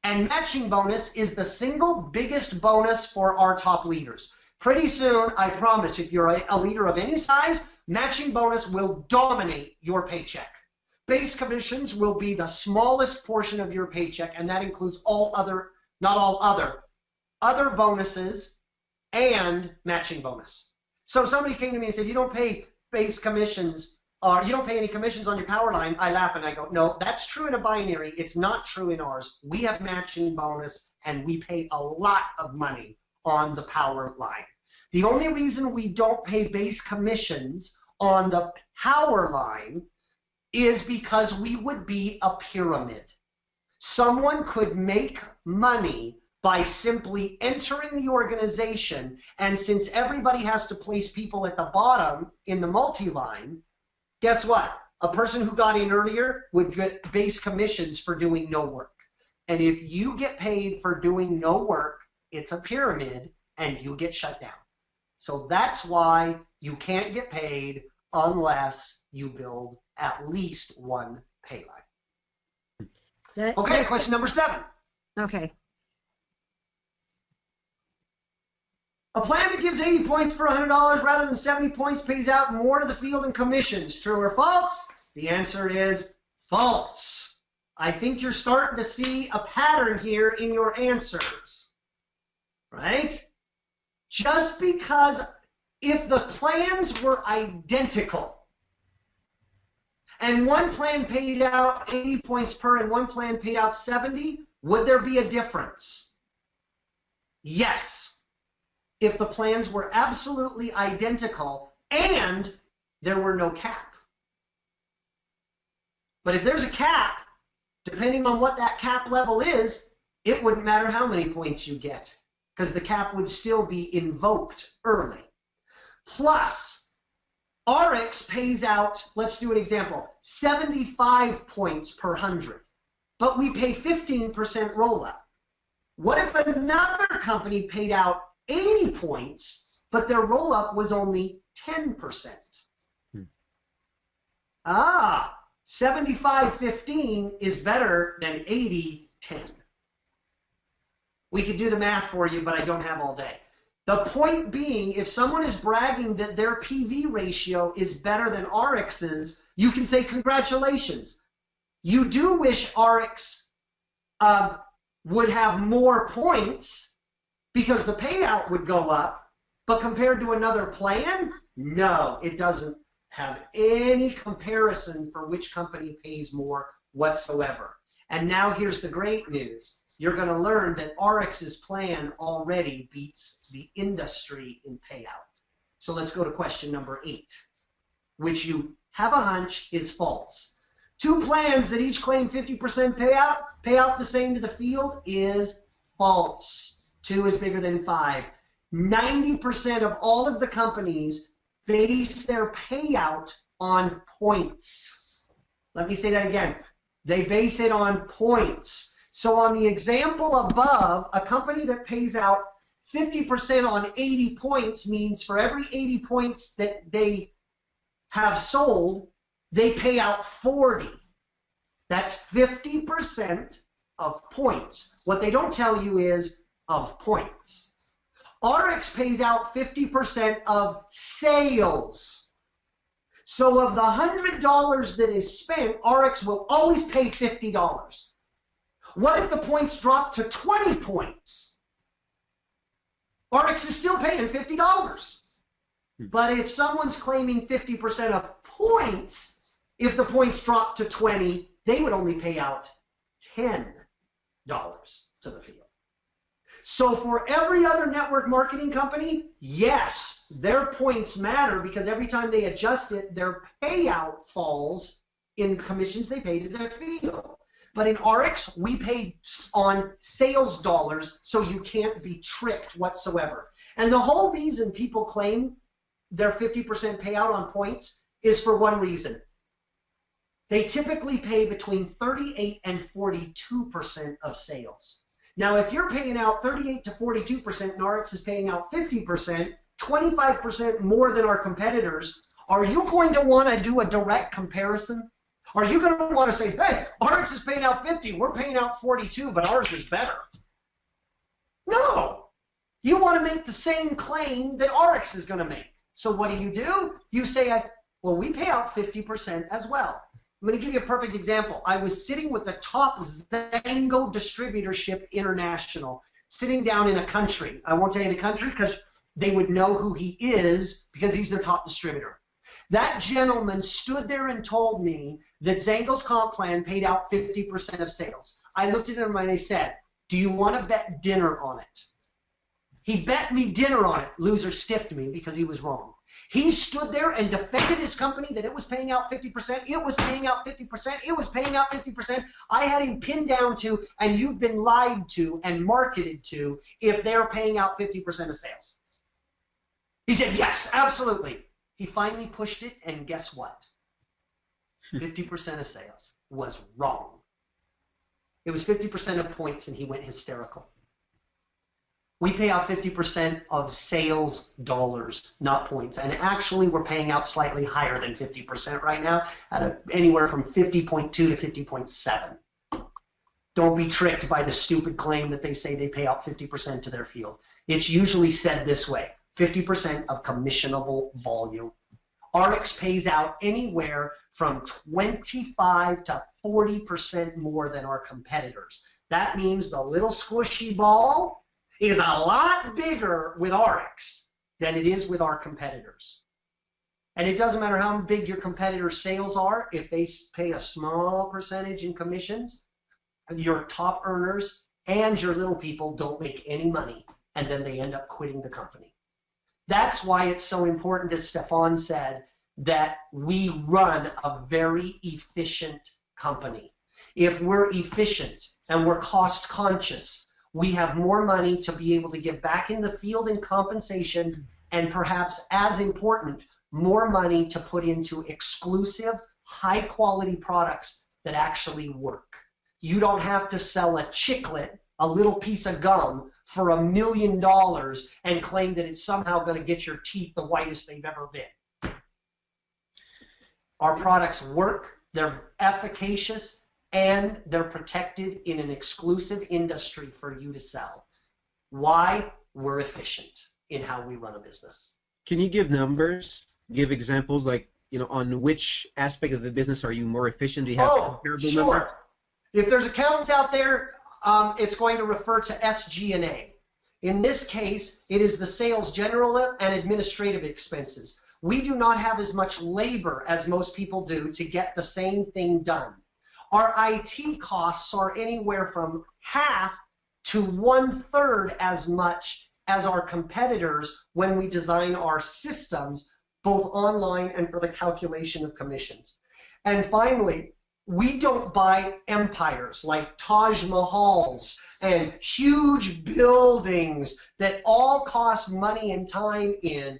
[SPEAKER 2] And matching bonus is the single biggest bonus for our top leaders. Pretty soon, I promise, if you're a leader of any size, matching bonus will dominate your paycheck. Base commissions will be the smallest portion of your paycheck, and that includes not all other bonuses and matching bonus. So if somebody came to me and said, you don't pay base commissions, or you don't pay any commissions on your power line, I laugh and I go, no, that's true in a binary. It's not true in ours. We have matching bonus, and we pay a lot of money on the power line. The only reason we don't pay base commissions on the power line is because we would be a pyramid. Someone could make money by simply entering the organization, and since everybody has to place people at the bottom in the multi-line, guess what? A person who got in earlier would get base commissions for doing no work. And if you get paid for doing no work, it's a pyramid, and you get shut down. So that's why you can't get paid unless you build at least one pay line. Okay, question number 7.
[SPEAKER 3] Okay.
[SPEAKER 2] A plan that gives 80 points for $100 rather than 70 points pays out more to the field in commissions. True or false? The answer is false. I think you're starting to see a pattern here in your answers, right? Just because if the plans were identical and one plan paid out 80 points per and one plan paid out 70, would there be a difference? Yes. If the plans were absolutely identical and there were no cap. But if there's a cap, depending on what that cap level is, it wouldn't matter how many points you get, because the cap would still be invoked early. Plus, RX pays out, let's do an example, 75 points per 100, but we pay 15% roll-up. What if another company paid out 80 points, but their roll-up was only 10%? 75-15 is better than 80-10. We could do the math for you, but I don't have all day. The point being, if someone is bragging that their PV ratio is better than RX's, you can say congratulations. You do wish RX would have more points because the payout would go up, but compared to another plan, no, it doesn't have any comparison for which company pays more whatsoever. And now here's the great news. You're going to learn that RX's plan already beats the industry in payout. So let's go to question number 8, which you have a hunch is false. 2 plans that each claim 50% payout, pay out the same to the field is false. 2 is bigger than 5. 90% of all of the companies base their payout on points. Let me say that again. They base it on points. So on the example above, a company that pays out 50% on 80 points means for every 80 points that they have sold, they pay out 40. That's 50% of points. What they don't tell you is of points. RX pays out 50% of sales. So of the $100 that is spent, RX will always pay $50. What if the points drop to 20 points? RX is still paying $50. But if someone's claiming 50% of points, if the points drop to 20, they would only pay out $10 to the field. So for every other network marketing company, yes, their points matter because every time they adjust it, their payout falls in commissions they pay to their field. But in RX, we pay on sales dollars, so you can't be tricked whatsoever. And the whole reason people claim their 50% payout on points is for one reason. They typically pay between 38 and 42% of sales. Now, if you're paying out 38 to 42% and RX is paying out 50%, 25% more than our competitors, are you going to want to do a direct comparison? Are you going to want to say, hey, RX is paying out 50, we're paying out 42, but ours is better? No. You want to make the same claim that RX is going to make. So what do? You say, well, we pay out 50% as well. I'm going to give you a perfect example. I was sitting with the top Zango distributorship international, sitting down in a country. I won't tell you the country because they would know who he is because he's their top distributor. That gentleman stood there and told me that Zango's comp plan paid out 50% of sales. I looked at him and I said, do you want to bet dinner on it? He bet me dinner on it. Loser stiffed me because he was wrong. He stood there and defended his company that it was paying out 50%, it was paying out 50%, it was paying out 50%. I had him pinned down to, and you've been lied to and marketed to if they're paying out 50% of sales. He said, yes, absolutely. He finally pushed it, and guess what? 50% of sales was wrong. It was 50% of points, and he went hysterical. We pay out 50% of sales dollars, not points. And actually, we're paying out slightly higher than 50% right now, at anywhere from 50.2 to 50.7. Don't be tricked by the stupid claim that they say they pay out 50% to their field. It's usually said this way, 50% of commissionable volume. RX pays out anywhere from 25 to 40% more than our competitors. That means the little squishy ball is a lot bigger with RX than it is with our competitors. And it doesn't matter how big your competitors' sales are, if they pay a small percentage in commissions, your top earners and your little people don't make any money, and then they end up quitting the company. That's why it's so important, as Stefan said, that we run a very efficient company. If we're efficient and we're cost conscious, we have more money to be able to give back in the field in compensation, and perhaps as important, more money to put into exclusive, high-quality products that actually work. You don't have to sell a chiclet, a little piece of gum, for $1 million and claim that it's somehow going to get your teeth the whitest they've ever been. Our products work, they're efficacious, and they're protected in an exclusive industry for you to sell. Why? We're efficient in how we run a business.
[SPEAKER 4] Can you give numbers? Give examples, like, on which aspect of the business are you more efficient? Do you have comparable numbers?
[SPEAKER 2] If there's accountants out there, it's going to refer to SG&A. In this case, it is the sales general and administrative expenses. We do not have as much labor as most people do to get the same thing done. Our IT costs are anywhere from half to 1/3 as much as our competitors when we design our systems, both online and for the calculation of commissions. And finally, we don't buy empires like Taj Mahals and huge buildings that all cost money and time in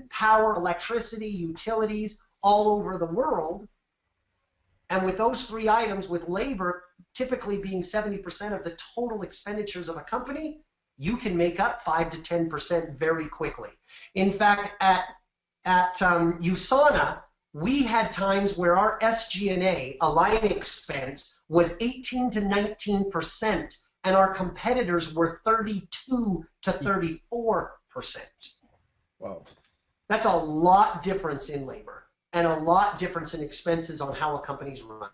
[SPEAKER 2] power, electricity, utilities all over the world. And with those three items, with labor typically being 70% of the total expenditures of a company, you can make up 5 to 10% very quickly. In fact, at USANA, we had times where our SG&A, a line expense, was 18 to 19%, and our competitors were 32 to 34%.
[SPEAKER 4] Wow.
[SPEAKER 2] That's a lot difference in labor and a lot difference in expenses on how a company's run.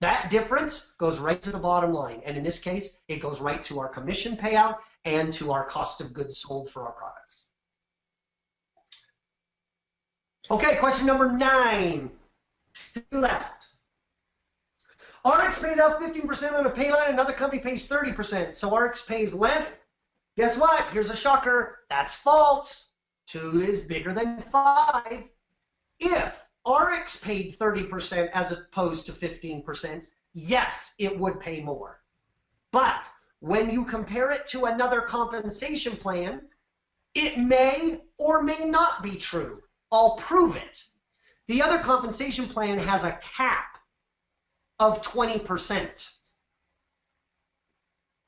[SPEAKER 2] That difference goes right to the bottom line, and in this case, it goes right to our commission payout and to our cost of goods sold for our products. Okay, question number 9. To the left. RX pays out 15% on a pay line, another company pays 30%. So RX pays less. Guess what? Here's a shocker. That's false. 2 is bigger than 5. If RX paid 30% as opposed to 15%, yes, it would pay more. But when you compare it to another compensation plan, it may or may not be true. I'll prove it. The other compensation plan has a cap of 20%.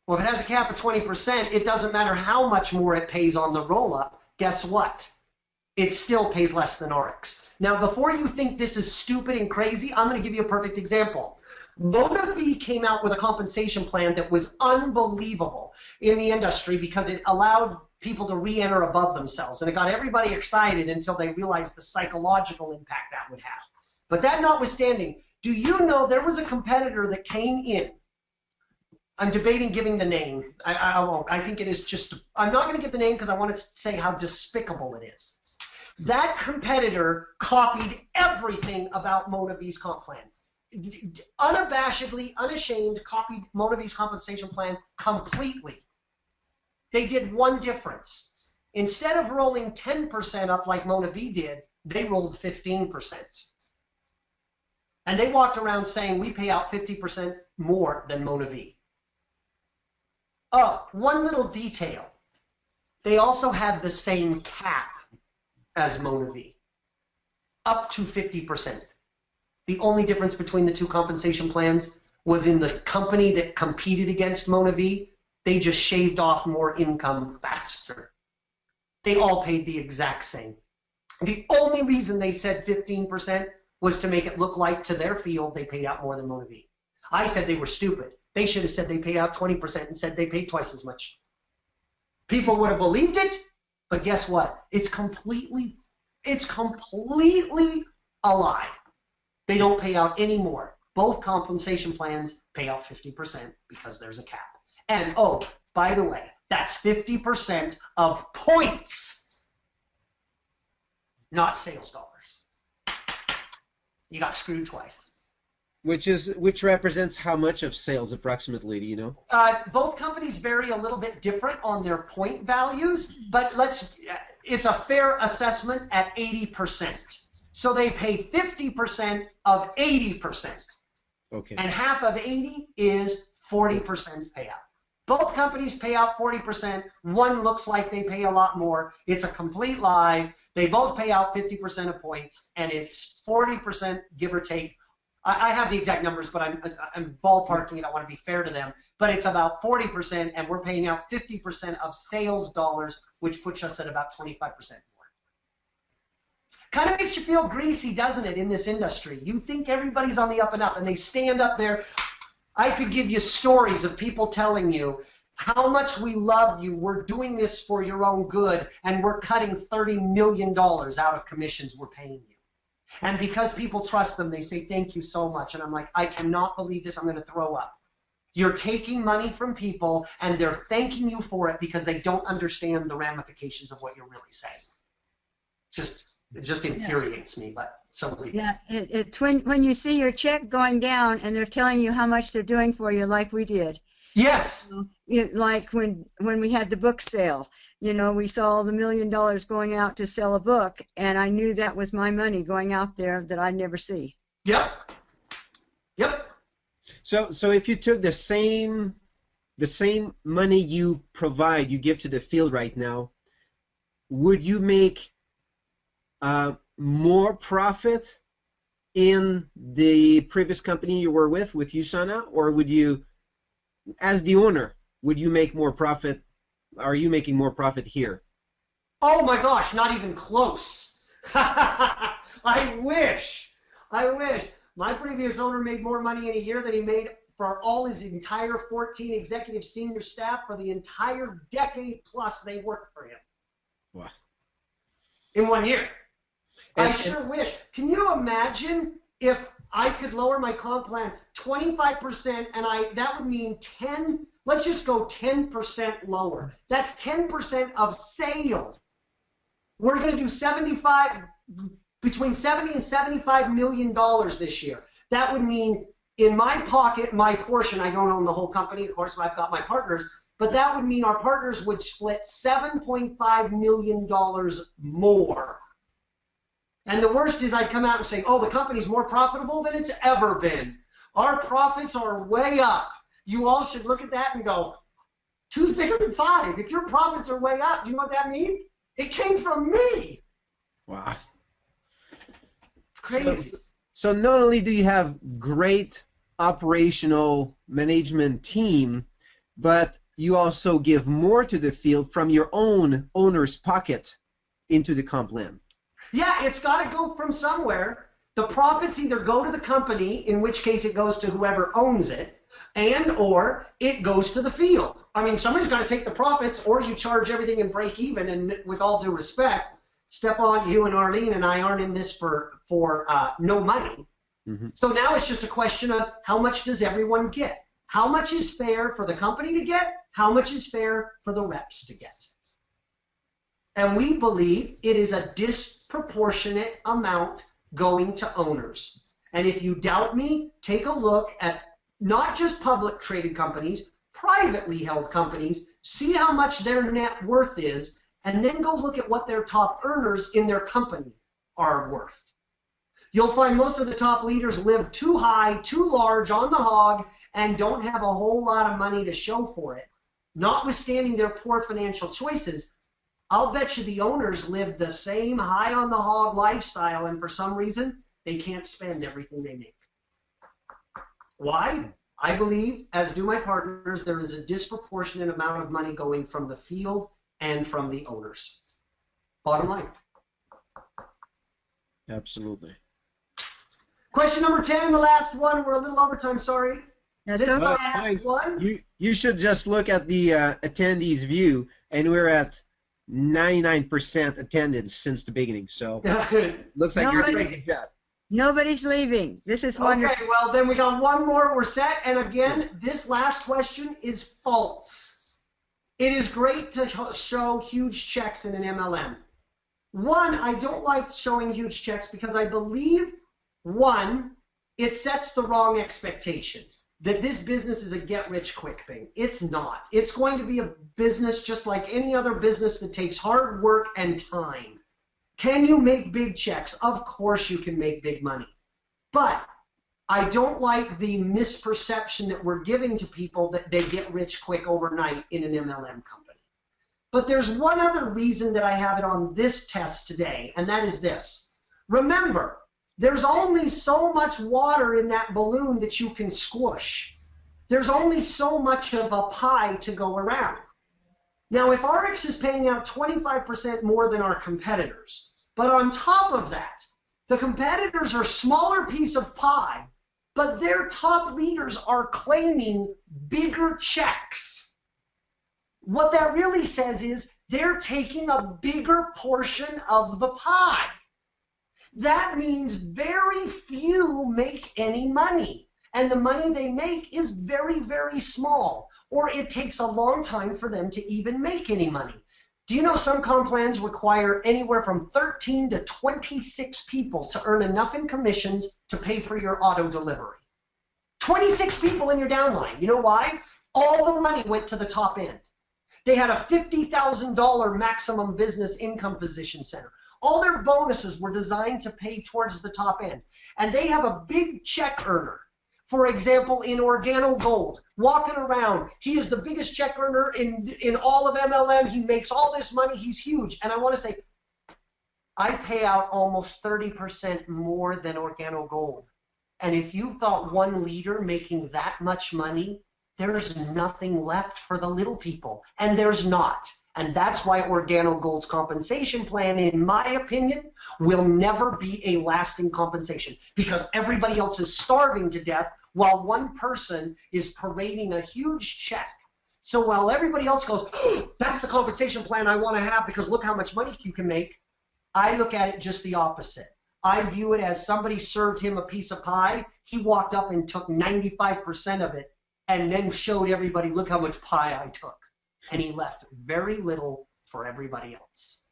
[SPEAKER 2] Well, if it has a cap of 20%, it doesn't matter how much more it pays on the roll-up. Guess what? It still pays less than RX. Now, before you think this is stupid and crazy, I'm going to give you a perfect example. MonaVie came out with a compensation plan that was unbelievable in the industry because it allowed people to re-enter above themselves, and it got everybody excited until they realized the psychological impact that would have. But that notwithstanding, do you know there was a competitor that came in? I'm debating giving the name. I won't. I think it is just, I'm not going to give the name because I want to say how despicable it is. That competitor copied everything about MonaVie's comp plan. Unabashedly, unashamed, copied MonaVie's compensation plan completely. They did one difference. Instead of rolling 10% up like MonaVie did, they rolled 15%. And they walked around saying, we pay out 50% more than MonaVie. Oh, one little detail. They also had the same cap as MonaVie, up to 50%. The only difference between the two compensation plans was in the company that competed against MonaVie, they just shaved off more income faster. They all paid the exact same. The only reason they said 15% was to make it look like to their field they paid out more than MonaVie. I said they were stupid. They should have said they paid out 20% and said they paid twice as much. People would have believed it, but guess what? It's completely a lie. They don't pay out any more. Both compensation plans pay out 50% because there's a cap. And oh, by the way, that's 50% of points, not sales dollars. You got screwed twice.
[SPEAKER 4] Which represents how much of sales approximately, do you know?
[SPEAKER 2] Both companies vary a little bit different on their point values, but it's a fair assessment at 80%. So they pay 50% of 80%.
[SPEAKER 4] Okay.
[SPEAKER 2] And half of 80 is 40% payout. Both companies pay out 40%. One looks like they pay a lot more. It's a complete lie. They both pay out 50% of points, and it's 40%, give or take. I have the exact numbers, but I'm ballparking it. I want to be fair to them. But it's about 40%, and we're paying out 50% of sales dollars, which puts us at about 25% more. Kind of makes you feel greasy, doesn't it, in this industry? You think everybody's on the up and up, and they stand up there. I could give you stories of people telling you how much we love you, we're doing this for your own good, and we're cutting $30 million out of commissions we're paying you. And because people trust them, they say, thank you so much. And I'm like, I cannot believe this. I'm going to throw up. You're taking money from people, and they're thanking you for it because they don't understand the ramifications of what you're really saying. It just infuriates me, but so be it.
[SPEAKER 3] Yeah, it's when you see your check going down and they're telling you how much they're doing for you, like we did.
[SPEAKER 2] Yes.
[SPEAKER 3] Like when we had the book sale, we saw the $1 million going out to sell a book, and I knew that was my money going out there that I'd never see.
[SPEAKER 2] Yep.
[SPEAKER 4] So if you took the same money you give to the field right now, would you make more profit in the previous company you were with USANA, or would you, as the owner, would you make more profit? Are you making more profit here?
[SPEAKER 2] Oh my gosh, not even close. I wish. My previous owner made more money in a year than he made for all his entire 14 executive senior staff for the entire decade plus they worked for him.
[SPEAKER 4] Wow.
[SPEAKER 2] In 1 year. I sure wish. Can you imagine if I could lower my comp plan 25% and that would mean 10, let's just go 10% lower. That's 10% of sales. We're going to do between $70 and $75 million this year. That would mean in my pocket, my portion, I don't own the whole company, of course, I've got my partners, but that would mean our partners would split $7.5 million more. And the worst is I'd come out and say, oh, the company's more profitable than it's ever been. Our profits are way up. You all should look at that and go, 2's bigger than 5. If your profits are way up, do you know what that means? It came from me.
[SPEAKER 1] Wow.
[SPEAKER 2] It's crazy.
[SPEAKER 1] So not only do you have great operational management team, but you also give more to the field from your own owner's pocket into the comp plan.
[SPEAKER 2] Yeah, it's got to go from somewhere. The profits either go to the company, in which case it goes to whoever owns it, and or it goes to the field. I mean, somebody's got to take the profits, or you charge everything and break even. And with all due respect, Stefan, you and Arlene and I aren't in this for no money.
[SPEAKER 1] Mm-hmm.
[SPEAKER 2] So now it's just a question of how much does everyone get? How much is fair for the company to get? How much is fair for the reps to get? And we believe it is a disproportionate amount going to owners. And if you doubt me, take a look at not just public traded companies, privately held companies, see how much their net worth is, and then go look at what their top earners in their company are worth. You'll find most of the top leaders live too high, too large, on the hog, and don't have a whole lot of money to show for it. Notwithstanding their poor financial choices, I'll bet you the owners live the same high on the hog lifestyle, and for some reason, they can't spend everything they make. Why? I believe, as do my partners, there is a disproportionate amount of money going from the field and from the owners. Bottom line.
[SPEAKER 1] Absolutely.
[SPEAKER 2] Question number 10, the last one. We're a little over time, sorry.
[SPEAKER 3] That's
[SPEAKER 2] This
[SPEAKER 3] okay.
[SPEAKER 2] last one.
[SPEAKER 1] You should just look at the attendees view, and we're at 99% attendance since the beginning. So looks like you're a crazy job.
[SPEAKER 3] Nobody's leaving. This is wonderful.
[SPEAKER 2] Okay, well, then we got one more. We're set. And again, this last question is false. It is great to show huge checks in an MLM. One, I don't like showing huge checks because I believe, one, it sets the wrong expectations. That this business is a get-rich-quick thing. It's not. It's going to be a business just like any other business that takes hard work and time. Can you make big checks? Of course you can make big money. But I don't like the misperception that we're giving to people that they get rich quick overnight in an MLM company. But there's one other reason that I have it on this test today, and that is this. Remember, there's only so much water in that balloon that you can squish. There's only so much of a pie to go around. Now, if RX is paying out 25% more than our competitors, but on top of that, the competitors are a smaller piece of pie, but their top leaders are claiming bigger checks. What that really says is they're taking a bigger portion of the pie. That means very few make any money, and the money they make is very, very small, or it takes a long time for them to even make any money. Do you know some comp plans require anywhere from 13 to 26 people to earn enough in commissions to pay for your auto delivery? 26 people in your downline. You know why? All the money went to the top end. They had a $50,000 maximum business income position center. All their bonuses were designed to pay towards the top end. And they have a big check earner. For example, in Organo Gold, walking around, he is the biggest check earner in all of MLM. He makes all this money. He's huge. And I want to say, I pay out almost 30% more than Organo Gold. And if you've got one leader making that much money, there's nothing left for the little people. And there's not. And that's why Organo Gold's compensation plan, in my opinion, will never be a lasting compensation because everybody else is starving to death while one person is parading a huge check. So while everybody else goes, oh, that's the compensation plan I want to have because look how much money you can make, I look at it just the opposite. I view it as somebody served him a piece of pie, he walked up and took 95% of it and then showed everybody, look how much pie I took. And he left very little for everybody else.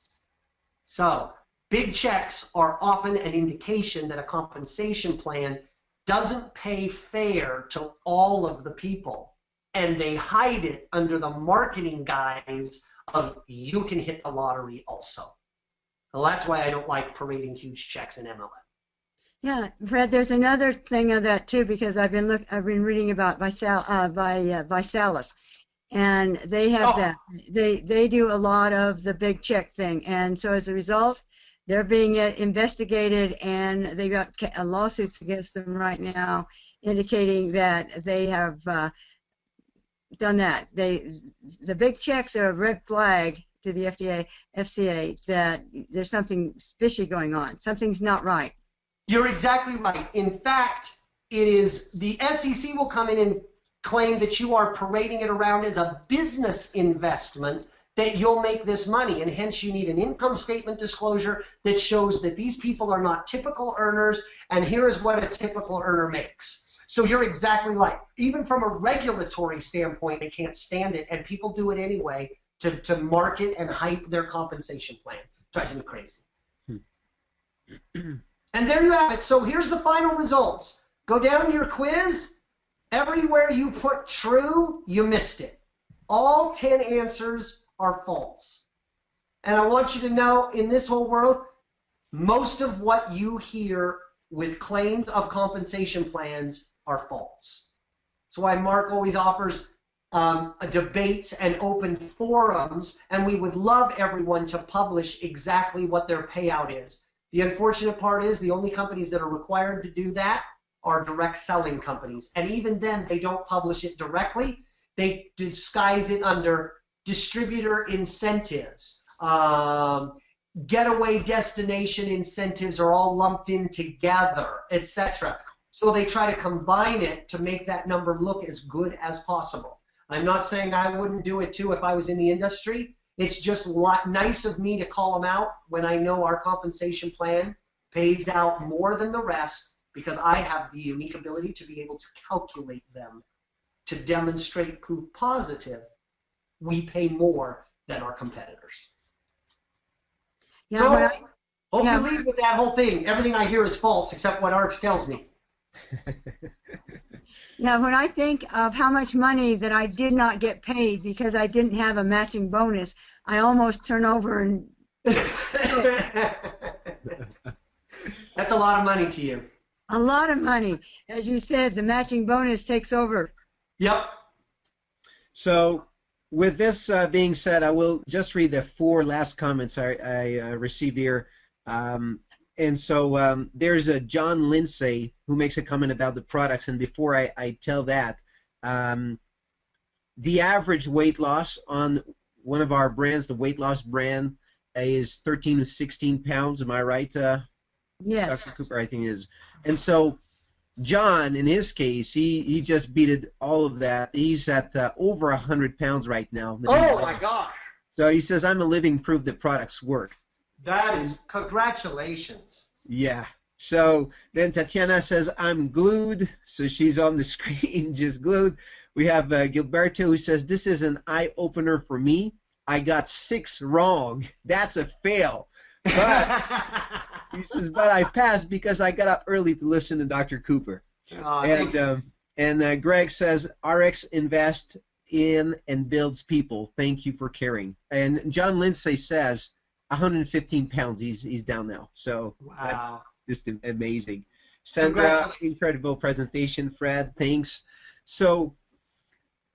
[SPEAKER 2] So big checks are often an indication that a compensation plan doesn't pay fair to all of the people, and they hide it under the marketing guise of you can hit the lottery also. Well, that's why I don't like parading huge checks in MLM.
[SPEAKER 3] Yeah, Fred, there's another thing of that too, because I've been reading about Visalis, and they have that. They do a lot of the big check thing, and so as a result, they're being investigated, and they got lawsuits against them right now, indicating that they have done that. The big checks are a red flag to the FCA that there's something fishy going on. Something's not right.
[SPEAKER 2] You're exactly right. In fact, it is the SEC will come in and claim that you are parading it around as a business investment, that you'll make this money, and hence you need an income statement disclosure that shows that these people are not typical earners, and here is what a typical earner makes. So you're exactly right. Even from a regulatory standpoint, they can't stand it, and people do it anyway to market and hype their compensation plan. Drives me crazy. And there you have it. So here's the final results. Go down your quiz. Everywhere you put true, you missed it. All 10 answers are false. And I want you to know, in this whole world, most of what you hear with claims of compensation plans are false. That's why Mark always offers debates and open forums, and we would love everyone to publish exactly what their payout is. The unfortunate part is the only companies that are required to do that are direct selling companies. And even then, they don't publish it directly. They disguise it under distributor incentives. Getaway destination incentives are all lumped in together, etc. So they try to combine it to make that number look as good as possible. I'm not saying I wouldn't do it too if I was in the industry. It's just nice of me to call them out when I know our compensation plan pays out more than the rest, because I have the unique ability to be able to calculate them to demonstrate proof positive. We pay more than our competitors.
[SPEAKER 3] Yeah,
[SPEAKER 2] So,
[SPEAKER 3] but
[SPEAKER 2] hope you leave with that whole thing. Everything I hear is false except what ARX tells me.
[SPEAKER 3] Yeah, when I think of how much money that I did not get paid because I didn't have a matching bonus, I almost turn over and...
[SPEAKER 2] That's a lot of money to you.
[SPEAKER 3] A lot of money. As you said, the matching bonus takes over.
[SPEAKER 2] Yep.
[SPEAKER 4] So with this being said, I will just read the 4 last comments I received here. And so there's a John Lindsay who makes a comment about the products, and before I tell that, the average weight loss on one of our brands, the weight loss brand, is 13 to 16 pounds. Am I right,
[SPEAKER 3] Yes.
[SPEAKER 4] Dr. Cooper? I think it is. And so John, in his case, he just beat all of that. He's at over 100 pounds right now.
[SPEAKER 2] Oh, my gosh.
[SPEAKER 4] So he says, I'm a living proof that products work.
[SPEAKER 2] That is, congratulations.
[SPEAKER 4] Yeah. So then Tatiana says, I'm glued. So she's on the screen, just glued. We have Gilberto who says, this is an eye-opener for me. I got 6 wrong. That's a fail. But he says, but I passed because I got up early to listen to Dr. Cooper. And Greg says, RX invests in and builds people. Thank you for caring. And John Lindsay says, 115 pounds. He's down now. So that's just amazing. Sandra, incredible presentation. Fred, thanks. So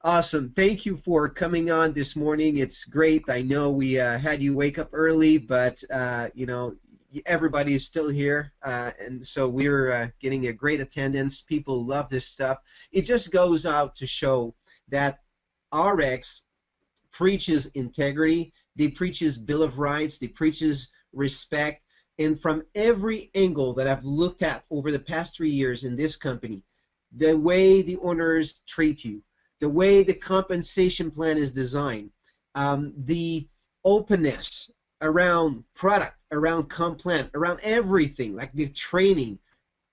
[SPEAKER 4] awesome. Thank you for coming on this morning. It's great. I know we had you wake up early, but you know, everybody is still here, and so we're getting a great attendance. People love this stuff. It just goes out to show that RX preaches integrity. They preaches Bill of Rights. They preaches respect. And from every angle that I've looked at over the past 3 years in this company, the way the owners treat you, the way the compensation plan is designed, the openness around product, around comp plan, around everything, like the training,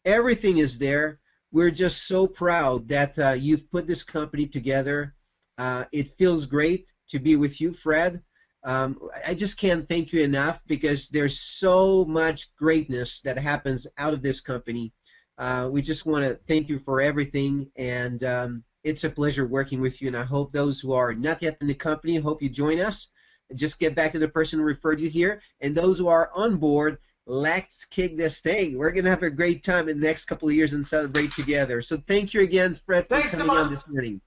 [SPEAKER 4] everything is there. We're just so proud that you've put this company together. It feels great to be with you, Fred. I just can't thank you enough, because there's so much greatness that happens out of this company.
[SPEAKER 1] We just want to thank you for everything, and it's a pleasure working with you, and I hope those who are not yet in the company, hope you join us. Just get back to the person who referred you here, and those who are on board, let's kick this thing. We're going to have a great time in the next couple of years and celebrate together. So thank you again, Fred, for coming on this morning.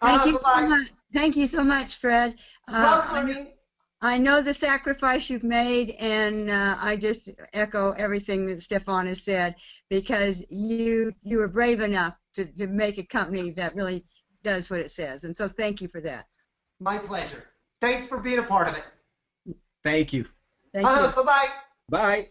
[SPEAKER 3] Thank you so much. Thank you so much, Fred. I know the sacrifice you've made, and I just echo everything that Stefan has said, because you were brave enough to make a company that really does what it says. And so thank you for that.
[SPEAKER 2] My pleasure. Thanks for being a part of it.
[SPEAKER 1] Thank you.
[SPEAKER 3] Thank you.
[SPEAKER 2] Bye-bye.
[SPEAKER 1] Bye.